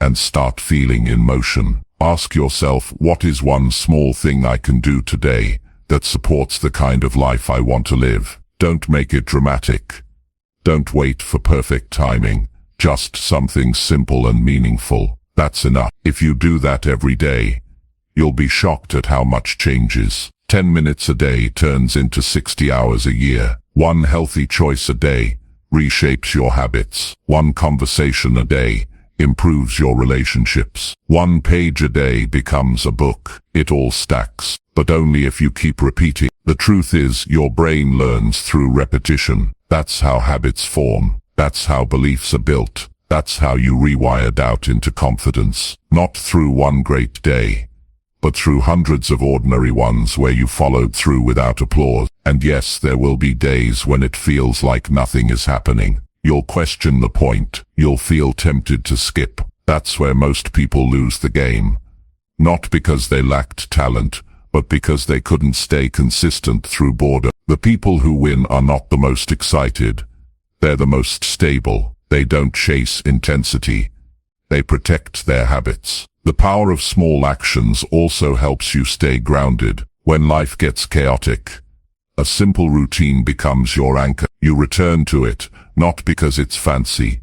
Speaker 1: and start feeling in motion. Ask yourself, what is one small thing I can do today that supports the kind of life I want to live? Don't make it dramatic. Don't wait for perfect timing. Just something simple and meaningful. That's enough. If you do that every day, you'll be shocked at how much changes. 10 minutes a day turns into 60 hours a year. One healthy choice a day reshapes your habits. One conversation a day improves your relationships. One page a day becomes a book. It all stacks, but only if you keep repeating. The truth is, your brain learns through repetition. That's how habits form. That's how beliefs are built. That's how you rewire doubt into confidence. Not through one great day, but through hundreds of ordinary ones where you followed through without applause. And yes, there will be days when it feels like nothing is happening. You'll question the point. You'll feel tempted to skip. That's where most people lose the game. Not because they lacked talent, but because they couldn't stay consistent through boredom. The people who win are not the most excited. They're the most stable. They don't chase intensity. They protect their habits. The power of small actions also helps you stay grounded. When life gets chaotic, a simple routine becomes your anchor. You return to it, not because it's fancy,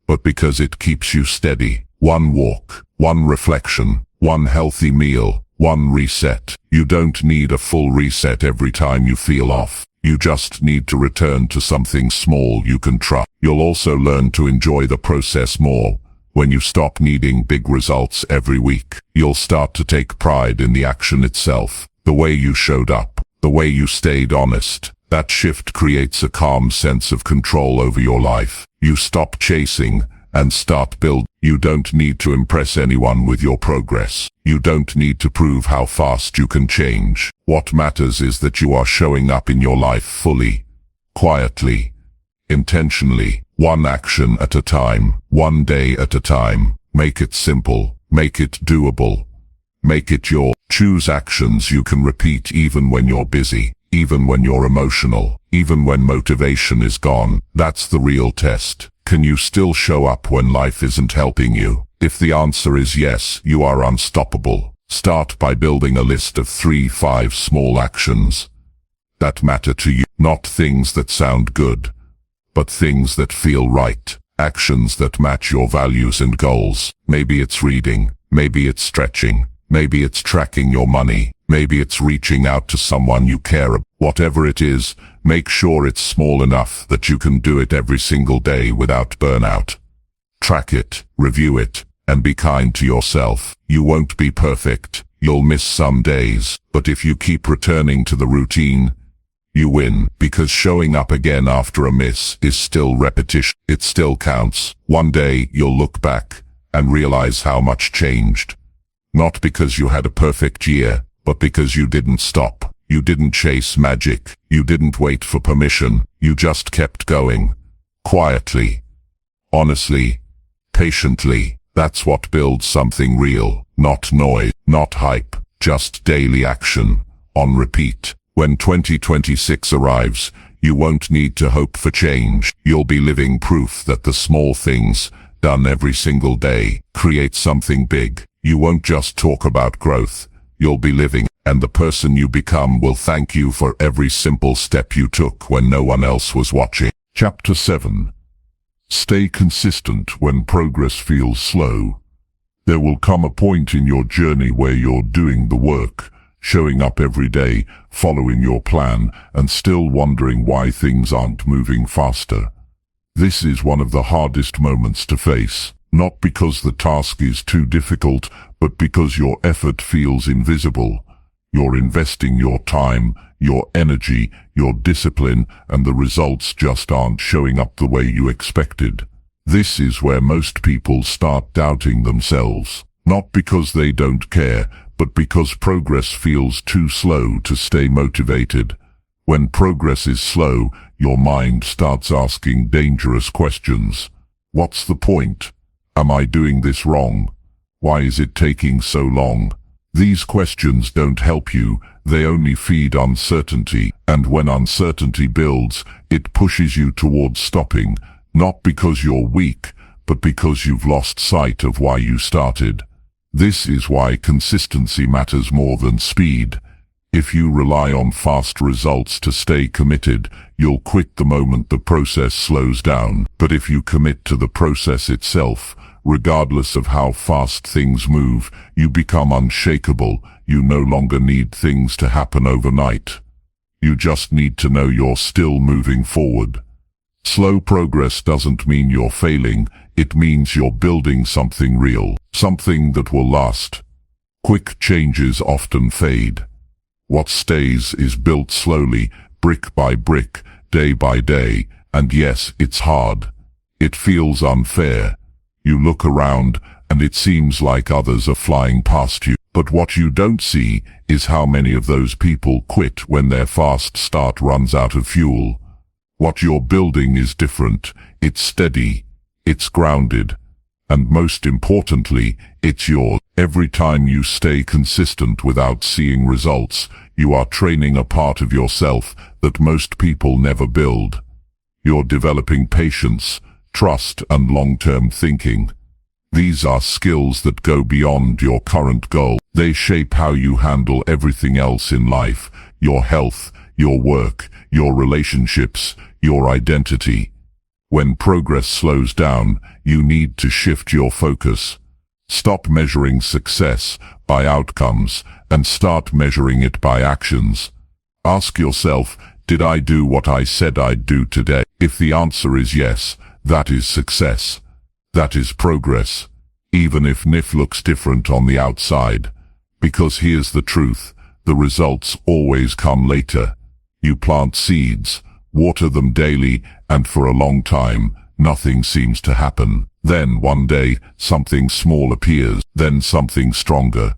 Speaker 1: but because it keeps you steady. One walk, one reflection, one healthy meal, one reset. You don't need a full reset every time you feel off. You just need to return to something small you can trust. You'll also learn to enjoy the process more. When you stop needing big results every week, you'll start to take pride in the action itself. The way you showed up, the way you stayed honest. That shift creates a calm sense of control over your life. You stop chasing and start building. You don't need to impress anyone with your progress. You don't need to prove how fast you can change. What matters is that you are showing up in your life fully, quietly, intentionally, one action at a time, one day at a time. Make it simple, make it doable, make it your. Choose actions you can repeat even when you're busy, even when you're emotional, even when motivation is gone. That's the real test. Can you still show up when life isn't helping you? If the answer is yes, you are unstoppable. Start by building a list of 3-5 small actions that matter to you. Not things that sound good, but things that feel right. Actions that match your values and goals. Maybe it's reading, maybe it's stretching, Maybe it's tracking your money. Maybe it's reaching out to someone you care about. Whatever it is, make sure it's small enough that you can do it every single day without burnout. Track it, review it, and be kind to yourself. You won't be perfect. You'll miss some days, but if you keep returning to the routine, you win, because showing up again after a miss is still repetition. It still counts. One day you'll look back and realize how much changed. Not because you had a perfect year, but because you didn't stop. You didn't chase magic. You didn't wait for permission. You just kept going. Quietly. Honestly. Patiently. That's what builds something real. Not noise. Not hype. Just daily action. On repeat. When 2026 arrives, you won't need to hope for change. You'll be living proof that the small things, done every single day, create something big. You won't just talk about growth. You'll be living, and the person you become will thank you for every simple step you took when no one else was watching. Chapter 7. Stay consistent when progress feels slow. There will come a point in your journey where you're doing the work, showing up every day, following your plan, and still wondering why things aren't moving faster. This is one of the hardest moments to face, not because the task is too difficult, but because your effort feels invisible. You're investing your time, your energy, your discipline, and the results just aren't showing up the way you expected. This is where most people start doubting themselves, not because they don't care, but because progress feels too slow to stay motivated. When progress is slow, your mind starts asking dangerous questions. What's the point? Am I doing this wrong? Why is it taking so long? These questions don't help you, they only feed uncertainty, and when uncertainty builds, it pushes you towards stopping, not because you're weak, but because you've lost sight of why you started. This is why consistency matters more than speed. If you rely on fast results to stay committed, you'll quit the moment the process slows down. But if you commit to the process itself, regardless of how fast things move, you become unshakable. You no longer need things to happen overnight. You just need to know you're still moving forward. Slow progress doesn't mean you're failing, it means you're building something real, something that will last. Quick changes often fade. What stays is built slowly, brick by brick, day by day, and yes, it's hard. It feels unfair. You look around, and it seems like others are flying past you. But what you don't see is how many of those people quit when their fast start runs out of fuel. What you're building is different. It's steady. It's grounded. And most importantly, it's yours. Every time you stay consistent without seeing results, you are training a part of yourself that most people never build. You're developing patience, trust, and long-term thinking. These are skills that go beyond your current goal. They shape how you handle everything else in life: your health, your work, your relationships, your identity. When progress slows down, you need to shift your focus. Stop measuring success by outcomes and start measuring it by actions. Ask yourself, did I do what I said I'd do today? If the answer is yes, that is success. That is progress. Even if NIF looks different on the outside. Because here's the truth, the results always come later. You plant seeds, water them daily, and for a long time, nothing seems to happen. Then one day, something small appears, then something stronger.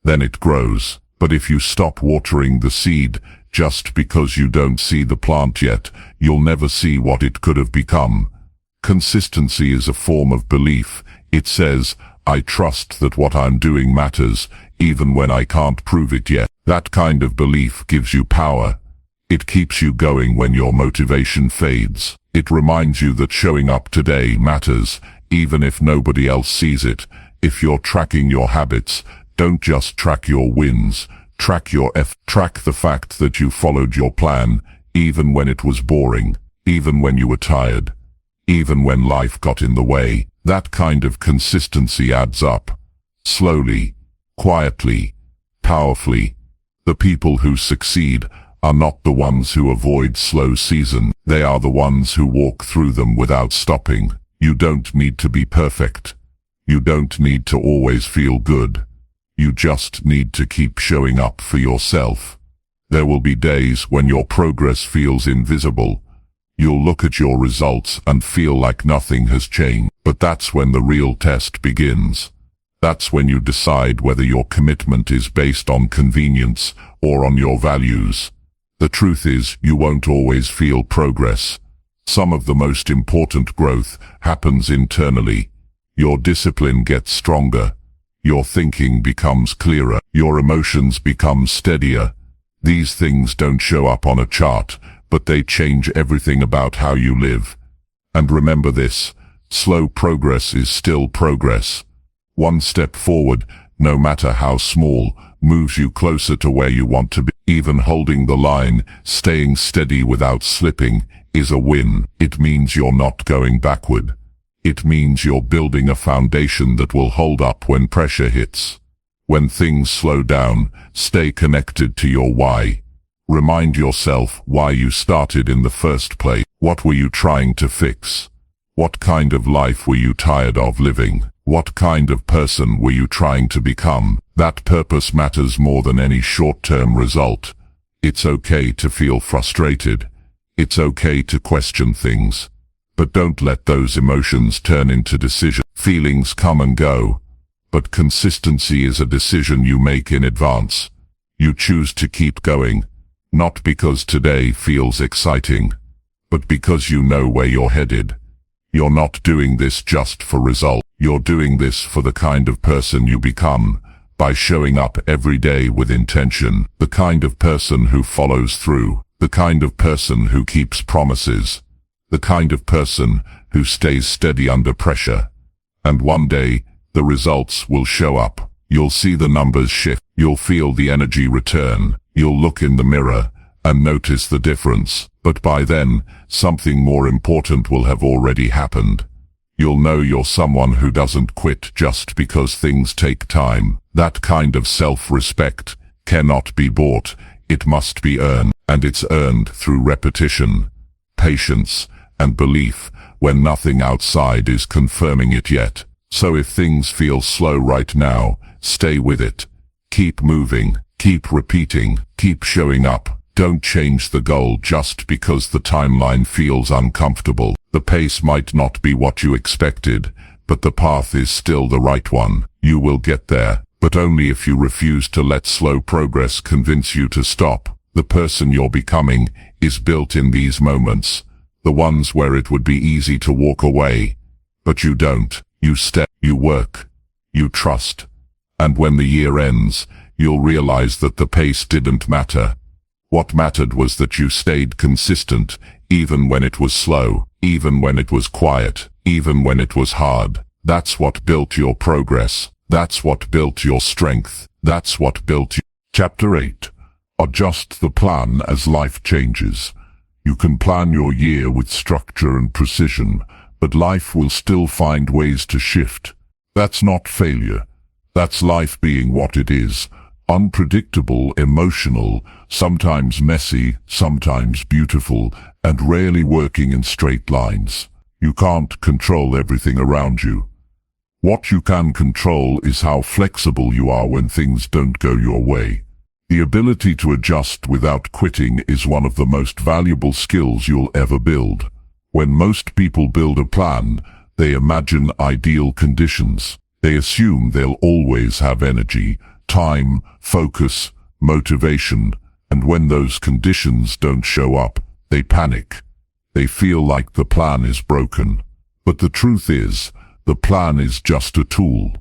Speaker 1: Then it grows. But if you stop watering the seed, just because you don't see the plant yet, you'll never see what it could have become. Consistency is a form of belief. It says, I trust that what I'm doing matters, even when I can't prove it yet. That kind of belief gives you power. It keeps you going when your motivation fades. It reminds you that showing up today matters, even if nobody else sees it. If you're tracking your habits, don't just track your wins. Track your Track the fact that you followed your plan, even when it was boring, even when you were tired, even when life got in the way. That kind of consistency adds up. Slowly, quietly, powerfully. The people who succeed are not the ones who avoid slow seasons. They are the ones who walk through them without stopping. You don't need to be perfect. You don't need to always feel good. You just need to keep showing up for yourself. There will be days when your progress feels invisible. You'll look at your results and feel like nothing has changed. But that's when the real test begins. That's when you decide whether your commitment is based on convenience or on your values. The truth is, you won't always feel progress. Some of the most important growth happens internally. Your discipline gets stronger. Your thinking becomes clearer. Your emotions become steadier. These things don't show up on a chart, but they change everything about how you live. And remember this, slow progress is still progress. One step forward, no matter how small, moves you closer to where you want to be. Even holding the line, staying steady without slipping, is a win. It means you're not going backward. It means you're building a foundation that will hold up when pressure hits. When things slow down, stay connected to your why. Remind yourself why you started in the first place. What were you trying to fix? What kind of life were you tired of living? What kind of person were you trying to become? That purpose matters more than any short-term result. It's okay to feel frustrated. It's okay to question things. But don't let those emotions turn into decisions. Feelings come and go. But consistency is a decision you make in advance. You choose to keep going, not because today feels exciting, but because you know where you're headed. You're not doing this just for results. You're doing this for the kind of person you become, by showing up every day with intention, the kind of person who follows through, the kind of person who keeps promises, the kind of person who stays steady under pressure. And one day, the results will show up. You'll see the numbers shift. You'll feel the energy return. You'll look in the mirror and notice the difference. But by then, something more important will have already happened. You'll know you're someone who doesn't quit just because things take time. That kind of self-respect cannot be bought. It must be earned. And it's earned through repetition, patience, and belief when nothing outside is confirming it yet. So if things feel slow right now, stay with it. Keep moving, keep repeating, keep showing up. Don't change the goal just because the timeline feels uncomfortable. The pace might not be what you expected, but the path is still the right one. You will get there, but only if you refuse to let slow progress convince you to stop. The person you're becoming is built in these moments, the ones where it would be easy to walk away. But you don't. You step, you work, you trust. And when the year ends, you'll realize that the pace didn't matter. What mattered was that you stayed consistent, even when it was slow, even when it was quiet, even when it was hard. That's what built your progress. That's what built your strength. That's what built you. Chapter 8. Adjust the plan as life changes. You can plan your year with structure and precision, but life will still find ways to shift. That's not failure. That's life being what it is. Unpredictable, emotional, sometimes messy, sometimes beautiful, and rarely working in straight lines. You can't control everything around you. What you can control is how flexible you are when things don't go your way. The ability to adjust without quitting is one of the most valuable skills you'll ever build. When most people build a plan, they imagine ideal conditions. They assume they'll always have energy, time, focus, motivation, and when those conditions don't show up, they panic. They feel like the plan is broken. But the truth is, the plan is just a tool,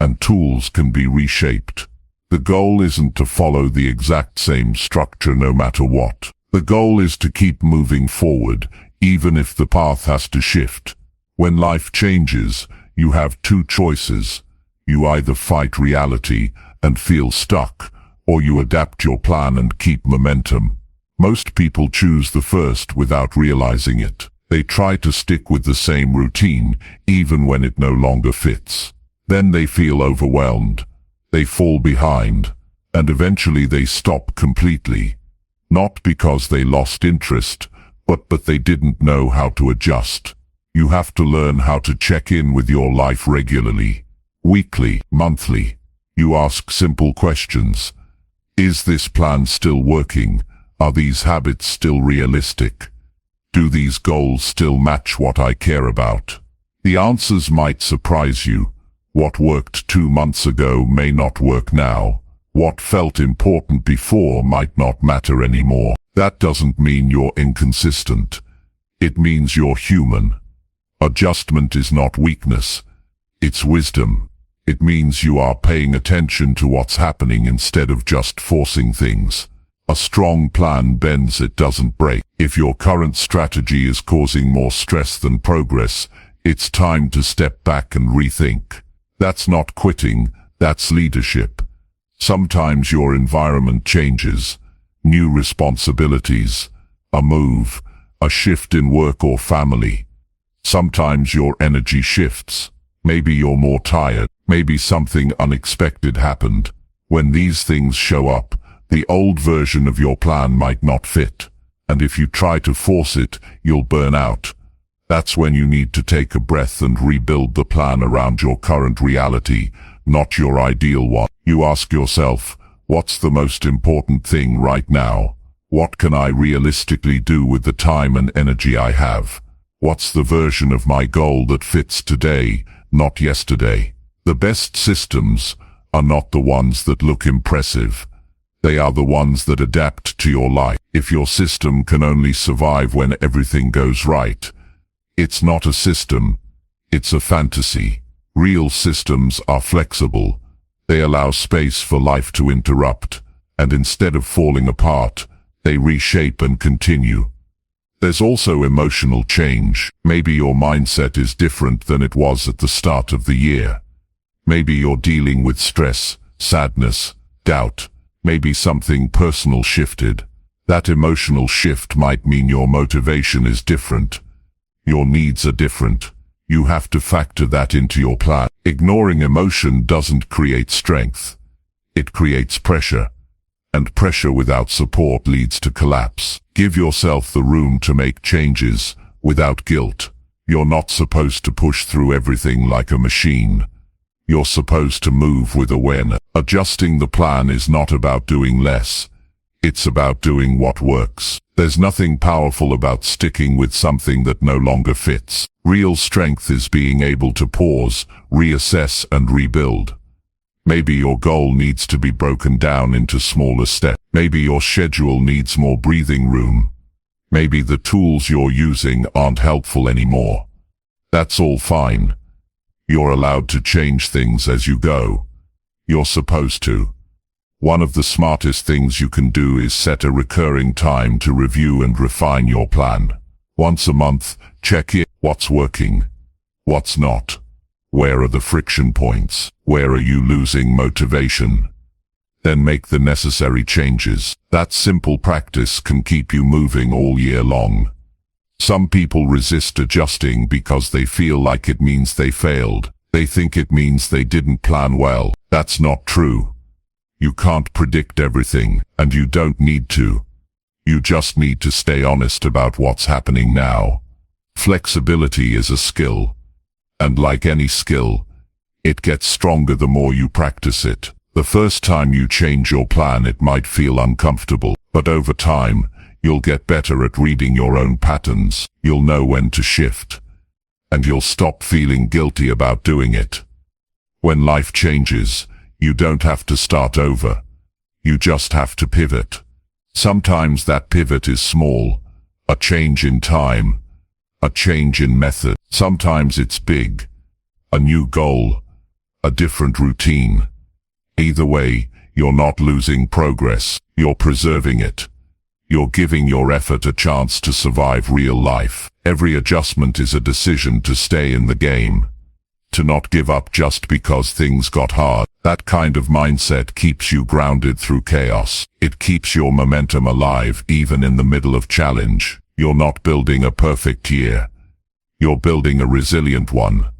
Speaker 1: and tools can be reshaped. The goal isn't to follow the exact same structure no matter what. The goal is to keep moving forward, even if the path has to shift. When life changes, you have two choices. You either fight reality and feel stuck, or you adapt your plan and keep momentum. Most people choose the first without realizing it. They try to stick with the same routine, even when it no longer fits. Then they feel overwhelmed. They fall behind, and eventually they stop completely. Not because they lost interest, but they didn't know how to adjust. You have to learn how to check in with your life regularly, weekly, monthly. You ask simple questions. Is this plan still working? Are these habits still realistic? Do these goals still match what I care about? The answers might surprise you. What worked 2 months ago may not work now. What felt important before might not matter anymore. That doesn't mean you're inconsistent. It means you're human. Adjustment is not weakness. It's wisdom. It means you are paying attention to what's happening instead of just forcing things. A strong plan bends, it doesn't break. If your current strategy is causing more stress than progress, it's time to step back and rethink. That's not quitting, that's leadership. Sometimes your environment changes. New responsibilities, a move, a shift in work or family. Sometimes your energy shifts. Maybe you're more tired. Maybe something unexpected happened. When these things show up, the old version of your plan might not fit. And if you try to force it, you'll burn out. That's when you need to take a breath and rebuild the plan around your current reality, not your ideal one. You ask yourself, what's the most important thing right now? What can I realistically do with the time and energy I have? What's the version of my goal that fits today, not yesterday? The best systems are not the ones that look impressive. They are the ones that adapt to your life. If your system can only survive when everything goes right, it's not a system, it's a fantasy. Real systems are flexible. They allow space for life to interrupt, and instead of falling apart, they reshape and continue. There's also emotional change. Maybe your mindset is different than it was at the start of the year. Maybe you're dealing with stress, sadness, doubt. Maybe something personal shifted. That emotional shift might mean your motivation is different. Your needs are different. You have to factor that into your plan. Ignoring emotion doesn't create strength. It creates pressure. And pressure without support leads to collapse. Give yourself the room to make changes without guilt. You're not supposed to push through everything like a machine. You're supposed to move with awareness. Adjusting the plan is not about doing less. It's about doing what works. There's nothing powerful about sticking with something that no longer fits. Real strength is being able to pause, reassess, and rebuild. Maybe your goal needs to be broken down into smaller steps. Maybe your schedule needs more breathing room. Maybe the tools you're using aren't helpful anymore. That's all fine. You're allowed to change things as you go. You're supposed to. One of the smartest things you can do is set a recurring time to review and refine your plan. Once a month, check in. What's working? What's not? Where are the friction points? Where are you losing motivation? Then make the necessary changes. That simple practice can keep you moving all year long. Some people resist adjusting because they feel like it means they failed. They think it means they didn't plan well. That's not true. You can't predict everything, and you don't need to. You just need to stay honest about what's happening now. Flexibility is a skill. And like any skill, it gets stronger the more you practice it. The first time you change your plan, it might feel uncomfortable, but over time, you'll get better at reading your own patterns. You'll know when to shift. And you'll stop feeling guilty about doing it. When life changes, you don't have to start over. You just have to pivot. Sometimes that pivot is small, a change in time, a change in method. Sometimes it's big, a new goal, a different routine. Either way, you're not losing progress, you're preserving it. You're giving your effort a chance to survive real life. Every adjustment is a decision to stay in the game. To not give up just because things got hard. That kind of mindset keeps you grounded through chaos. It keeps your momentum alive even in the middle of challenge. You're not building a perfect year. You're building a resilient one.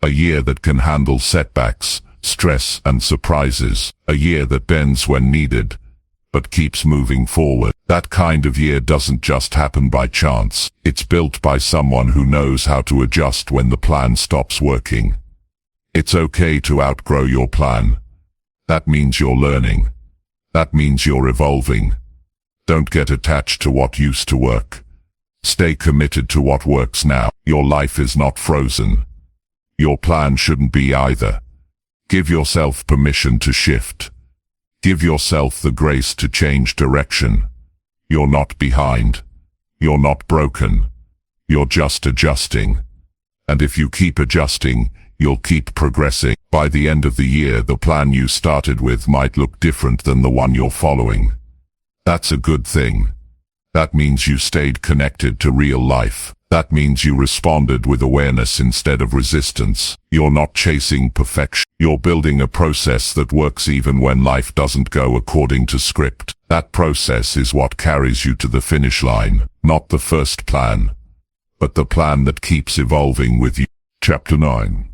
Speaker 1: A year that can handle setbacks, stress and surprises. A year that bends when needed, but keeps moving forward. That kind of year doesn't just happen by chance. It's built by someone who knows how to adjust when the plan stops working. It's okay to outgrow your plan. That means you're learning. That means you're evolving. Don't get attached to what used to work. Stay committed to what works now. Your life is not frozen. Your plan shouldn't be either. Give yourself permission to shift. Give yourself the grace to change direction. You're not behind. You're not broken. You're just adjusting. And if you keep adjusting, you'll keep progressing. By the end of the year, the plan you started with might look different than the one you're following. That's a good thing. That means you stayed connected to real life. That means you responded with awareness instead of resistance. You're not chasing perfection. You're building a process that works even when life doesn't go according to script. That process is what carries you to the finish line, not the first plan, but the plan that keeps evolving with you. Chapter 9.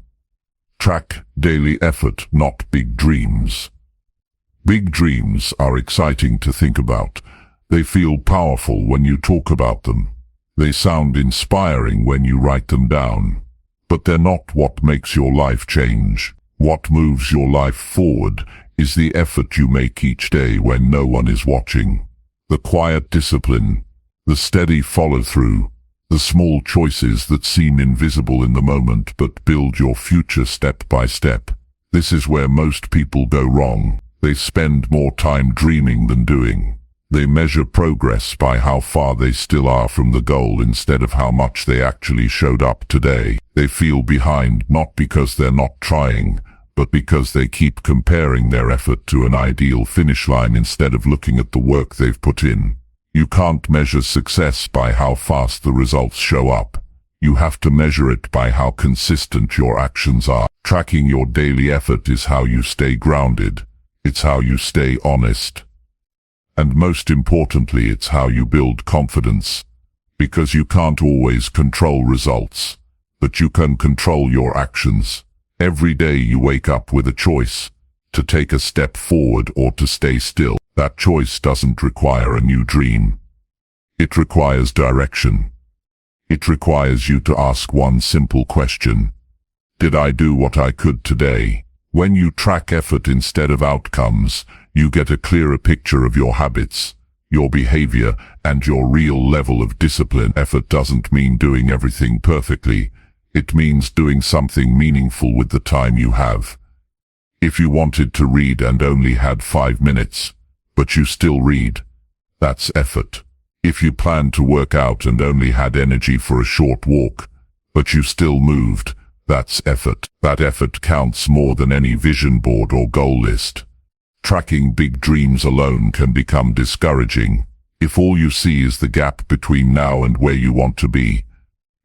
Speaker 1: Track daily effort, not big dreams. Big dreams are exciting to think about. They feel powerful when you talk about them. They sound inspiring when you write them down. But they're not what makes your life change. What moves your life forward is the effort you make each day when no one is watching. The quiet discipline, the steady follow-through, the small choices that seem invisible in the moment but build your future step by step. This is where most people go wrong. They spend more time dreaming than doing. They measure progress by how far they still are from the goal instead of how much they actually showed up today. They feel behind not because they're not trying, but because they keep comparing their effort to an ideal finish line instead of looking at the work they've put in. You can't measure success by how fast the results show up. You have to measure it by how consistent your actions are. Tracking your daily effort is how you stay grounded. It's how you stay honest. And most importantly, it's how you build confidence. Because you can't always control results, but you can control your actions. Every day you wake up with a choice, to take a step forward or to stay still. That choice doesn't require a new dream. It requires direction. It requires you to ask one simple question. Did I do what I could today? When you track effort instead of outcomes, you get a clearer picture of your habits, your behavior, and your real level of discipline. Effort doesn't mean doing everything perfectly. It means doing something meaningful with the time you have. If you wanted to read and only had 5 minutes, but you still read, that's effort. If you planned to work out and only had energy for a short walk, but you still moved, that's effort. That effort counts more than any vision board or goal list. Tracking big dreams alone can become discouraging. If all you see is the gap between now and where you want to be,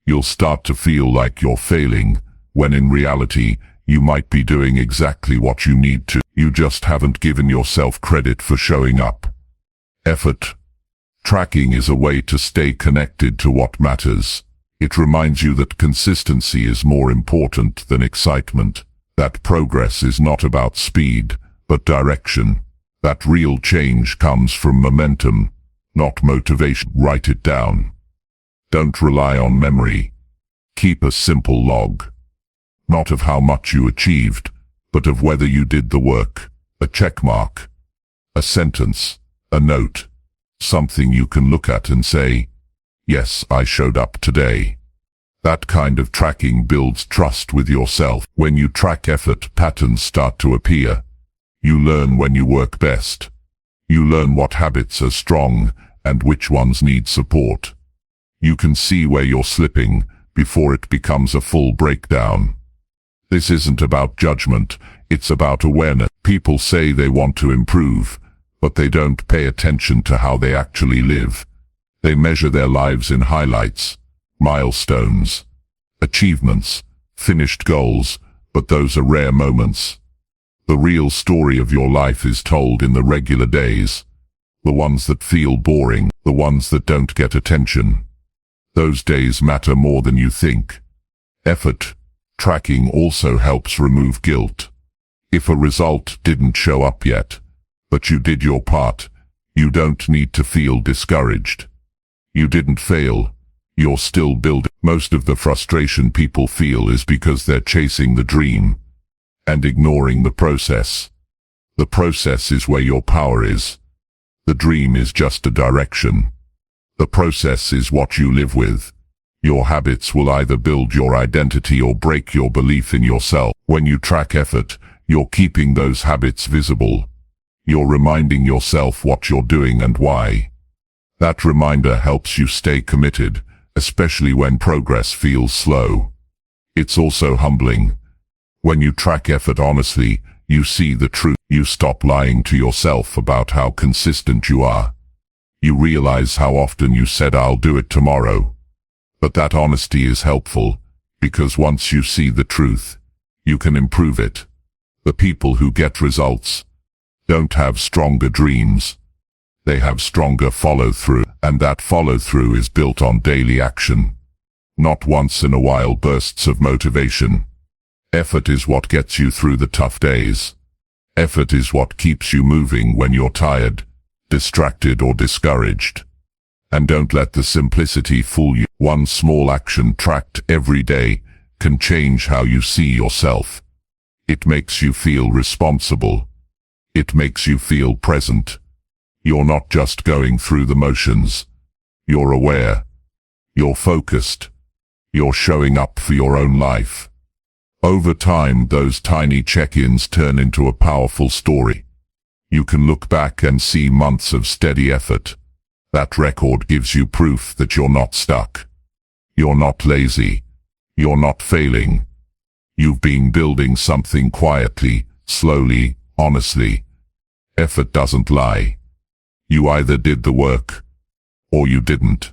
Speaker 1: you'll start to feel like you're failing, when in reality, you might be doing exactly what you need to. You just haven't given yourself credit for showing up. Effort tracking is a way to stay connected to what matters. It reminds you that consistency is more important than excitement, that progress is not about speed, but direction, that real change comes from momentum, not motivation. Write it down. Don't rely on memory. Keep a simple log. Not of how much you achieved, but of whether you did the work. A check mark, a sentence, a note, something you can look at and say, yes, I showed up today. That kind of tracking builds trust with yourself. When you track effort, patterns start to appear. You learn when you work best. You learn what habits are strong and which ones need support. You can see where you're slipping before it becomes a full breakdown. This isn't about judgment, it's about awareness. People say they want to improve, but they don't pay attention to how they actually live. They measure their lives in highlights, milestones, achievements, finished goals, but those are rare moments. The real story of your life is told in the regular days, the ones that feel boring, the ones that don't get attention. Those days matter more than you think. Effort tracking also helps remove guilt. If a result didn't show up yet, but you did your part, you don't need to feel discouraged. You didn't fail. You're still building. Most of the frustration people feel is because they're chasing the dream and ignoring the process. The process is where your power is. The dream is just a direction. The process is what you live with. Your habits will either build your identity or break your belief in yourself. When you track effort, you're keeping those habits visible. You're reminding yourself what you're doing and why. That reminder helps you stay committed, especially when progress feels slow. It's also humbling. When you track effort honestly, you see the truth. You stop lying to yourself about how consistent you are. You realize how often you said I'll do it tomorrow. But that honesty is helpful, because once you see the truth, you can improve it. The people who get results don't have stronger dreams. They have stronger follow-through, and that follow-through is built on daily action, not once in a while bursts of motivation. Effort is what gets you through the tough days. Effort is what keeps you moving when you're tired, distracted or discouraged. And don't let the simplicity fool you. One small action tracked every day can change how you see yourself. It makes you feel responsible. It makes you feel present. You're not just going through the motions. You're aware. You're focused. You're showing up for your own life. Over time, those tiny check-ins turn into a powerful story. You can look back and see months of steady effort. That record gives you proof that you're not stuck. You're not lazy. You're not failing. You've been building something quietly, slowly, honestly. Effort doesn't lie. You either did the work, or you didn't.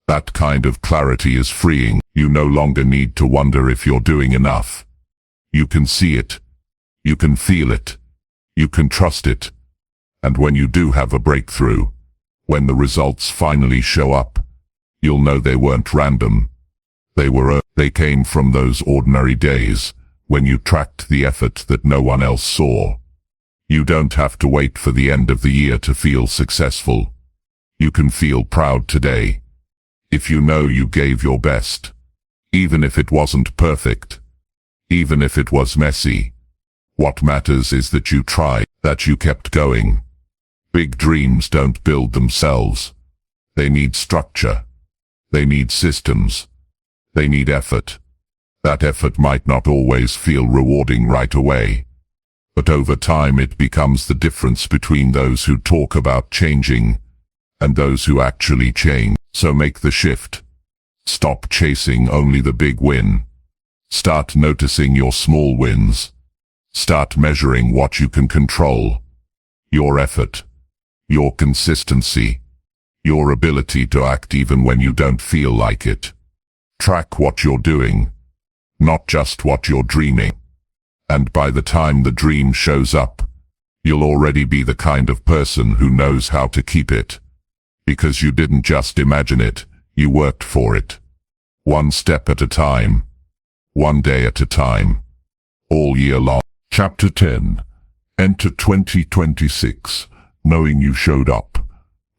Speaker 1: That kind of clarity is freeing. You no longer need to wonder if you're doing enough. You can see it. You can feel it. You can trust it. And when you do have a breakthrough, when the results finally show up, you'll know they weren't random. They came from those ordinary days, when you tracked the effort that no one else saw. You don't have to wait for the end of the year to feel successful. You can feel proud today, if you know you gave your best. Even if it wasn't perfect. Even if it was messy. What matters is that you tried, that you kept going. Big dreams don't build themselves. They need structure. They need systems. They need effort. That effort might not always feel rewarding right away. But over time it becomes the difference between those who talk about changing and those who actually change. So make the shift. Stop chasing only the big win. Start noticing your small wins. Start measuring what you can control. Your effort. Your consistency. Your ability to act even when you don't feel like it. Track what you're doing, not just what you're dreaming. And by the time the dream shows up, you'll already be the kind of person who knows how to keep it. Because you didn't just imagine it, you worked for it. One step at a time. One day at a time. All year long. Chapter 10. Enter 2026, knowing you showed up.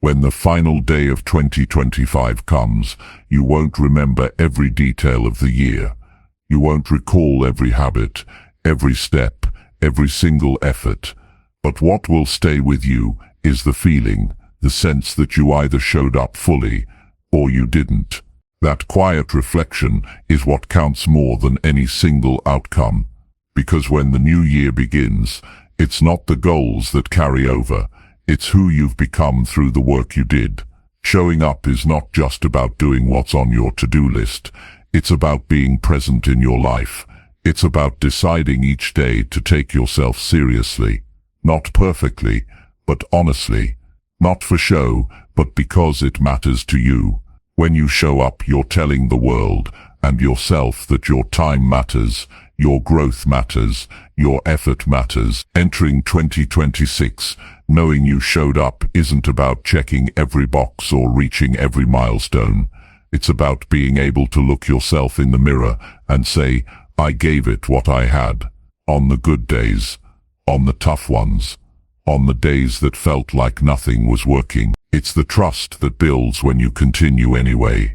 Speaker 1: When the final day of 2025 comes, you won't remember every detail of the year. You won't recall every habit, every step, every single effort. But what will stay with you is the feeling, the sense that you either showed up fully, or you didn't. That quiet reflection is what counts more than any single outcome. Because when the new year begins, it's not the goals that carry over. It's who you've become through the work you did. Showing up is not just about doing what's on your to-do list. It's about being present in your life. It's about deciding each day to take yourself seriously. Not perfectly, but honestly. Not for show, but because it matters to you. When you show up, you're telling the world and yourself that your time matters, your growth matters, your effort matters. Entering 2026, knowing you showed up isn't about checking every box or reaching every milestone. It's about being able to look yourself in the mirror and say, I gave it what I had. On the good days, on the tough ones, on the days that felt like nothing was working. It's the trust that builds when you continue anyway.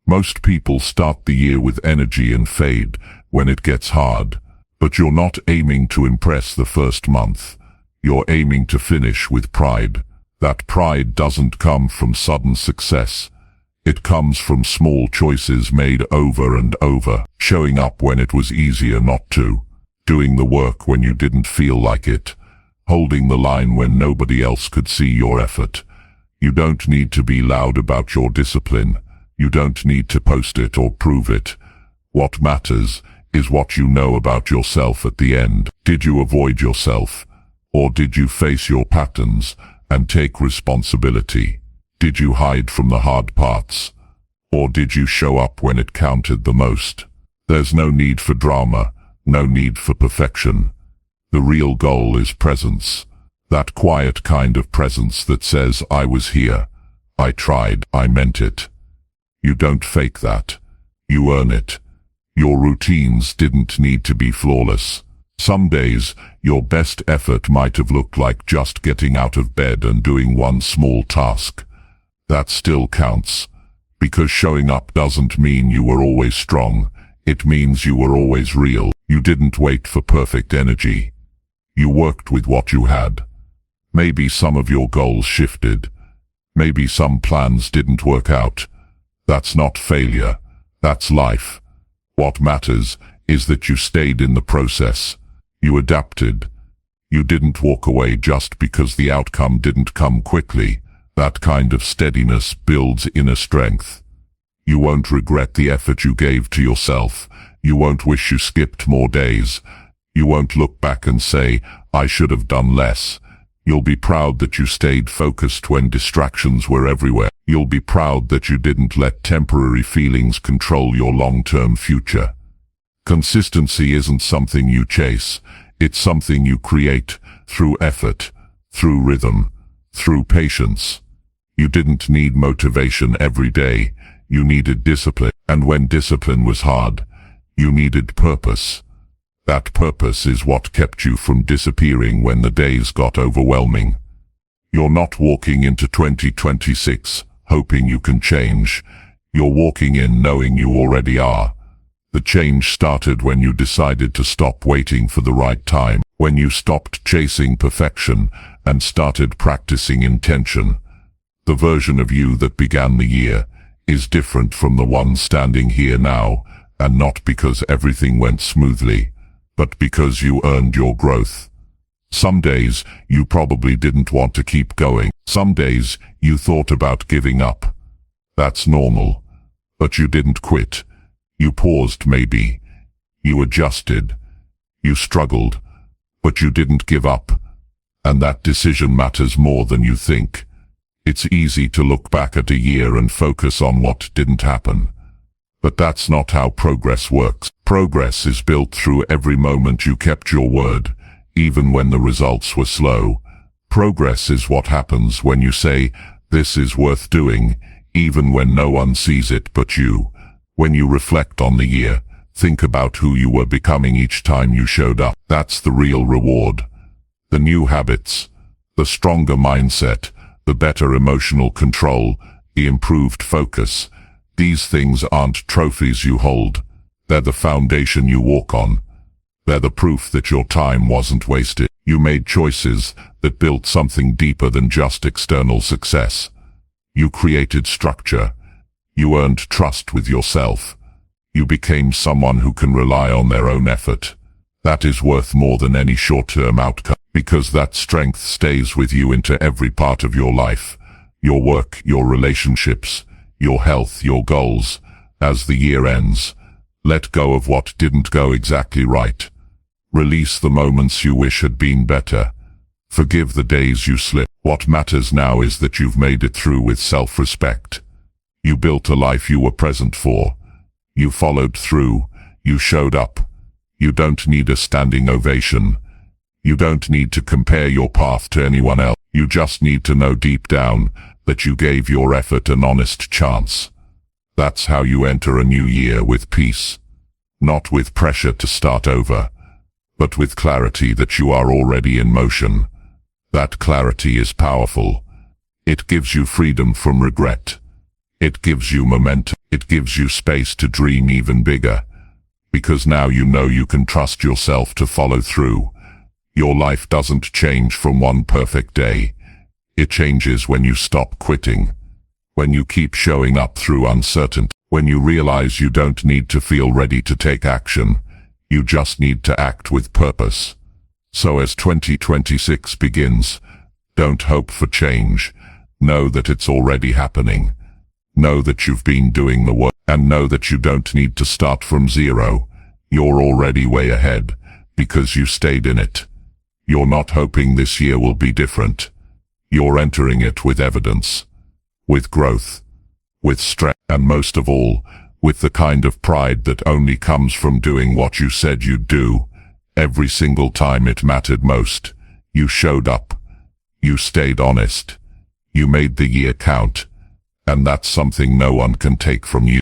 Speaker 1: Most people start the year with energy and fade when it gets hard, but you're not aiming to impress the first month. You're aiming to finish with pride. That pride doesn't come from sudden success. It comes from small choices made over and over, showing up when it was easier not to, doing the work when you didn't feel like it, holding the line when nobody else could see your effort. You don't need to be loud about your discipline. You don't need to post it or prove it. What matters is what you know about yourself at the end. Did you avoid yourself? Or did you face your patterns and take responsibility? Did you hide from the hard parts? Or did you show up when it counted the most? There's no need for drama, no need for perfection. The real goal is presence. That quiet kind of presence that says, I was here, I tried, I meant it. You don't fake that. You earn it. Your routines didn't need to be flawless. Some days, your best effort might have looked like just getting out of bed and doing one small task. That still counts. Because showing up doesn't mean you were always strong. It means you were always real. You didn't wait for perfect energy. You worked with what you had. Maybe some of your goals shifted. Maybe some plans didn't work out. That's not failure. That's life. What matters is that you stayed in the process. You adapted. You didn't walk away just because the outcome didn't come quickly. That kind of steadiness builds inner strength. You won't regret the effort you gave to yourself. You won't wish you skipped more days. You won't look back and say, I should have done less. You'll be proud that you stayed focused when distractions were everywhere. You'll be proud that you didn't let temporary feelings control your long-term future. Consistency isn't something you chase. It's something you create through effort, through rhythm, through patience. You didn't need motivation every day. You needed discipline. And when discipline was hard, you needed purpose. That purpose is what kept you from disappearing when the days got overwhelming. You're not walking into 2026 hoping you can change. You're walking in knowing you already are. The change started when you decided to stop waiting for the right time, when you stopped chasing perfection and started practicing intention. The version of you that began the year is different from the one standing here now, and not because everything went smoothly, but because you earned your growth. Some days you probably didn't want to keep going. Some days you thought about giving up. That's normal. But you didn't quit. You paused maybe. You adjusted. You struggled. But you didn't give up. And that decision matters more than you think. It's easy to look back at a year and focus on what didn't happen. But that's not how progress works. Progress is built through every moment you kept your word, even when the results were slow. Progress is what happens when you say, this is worth doing, even when no one sees it but you. When you reflect on the year, think about who you were becoming each time you showed up. That's the real reward. The new habits, the stronger mindset, the better emotional control, the improved focus. These things aren't trophies you hold. They're the foundation you walk on. They're the proof that your time wasn't wasted. You made choices that built something deeper than just external success. You created structure. You earned trust with yourself. You became someone who can rely on their own effort. That is worth more than any short-term outcome, because that strength stays with you into every part of your life. Your work, your relationships, your health, your goals. As the year ends, let go of what didn't go exactly right. Release the moments you wish had been better. Forgive the days you slipped. What matters now is that you've made it through with self-respect. You built a life you were present for. You followed through. You showed up. You don't need a standing ovation. You don't need to compare your path to anyone else. You just need to know deep down that you gave your effort an honest chance. That's how you enter a new year, with peace. Not with pressure to start over, but with clarity that you are already in motion. That clarity is powerful. It gives you freedom from regret. It gives you momentum. It gives you space to dream even bigger. Because now you know you can trust yourself to follow through. Your life doesn't change from one perfect day. It changes when you stop quitting. When you keep showing up through uncertainty. When you realize you don't need to feel ready to take action. You just need to act with purpose. So as 2026 begins, don't hope for change. Know that it's already happening. Know that you've been doing the work, and know that you don't need to start from zero. You're already way ahead, because you stayed in it. You're not hoping this year will be different. You're entering it with evidence, with growth, with strength, and most of all, with the kind of pride that only comes from doing what you said you'd do. Every single time it mattered most, you showed up. You stayed honest. You made the year count. And that's something no one can take from you.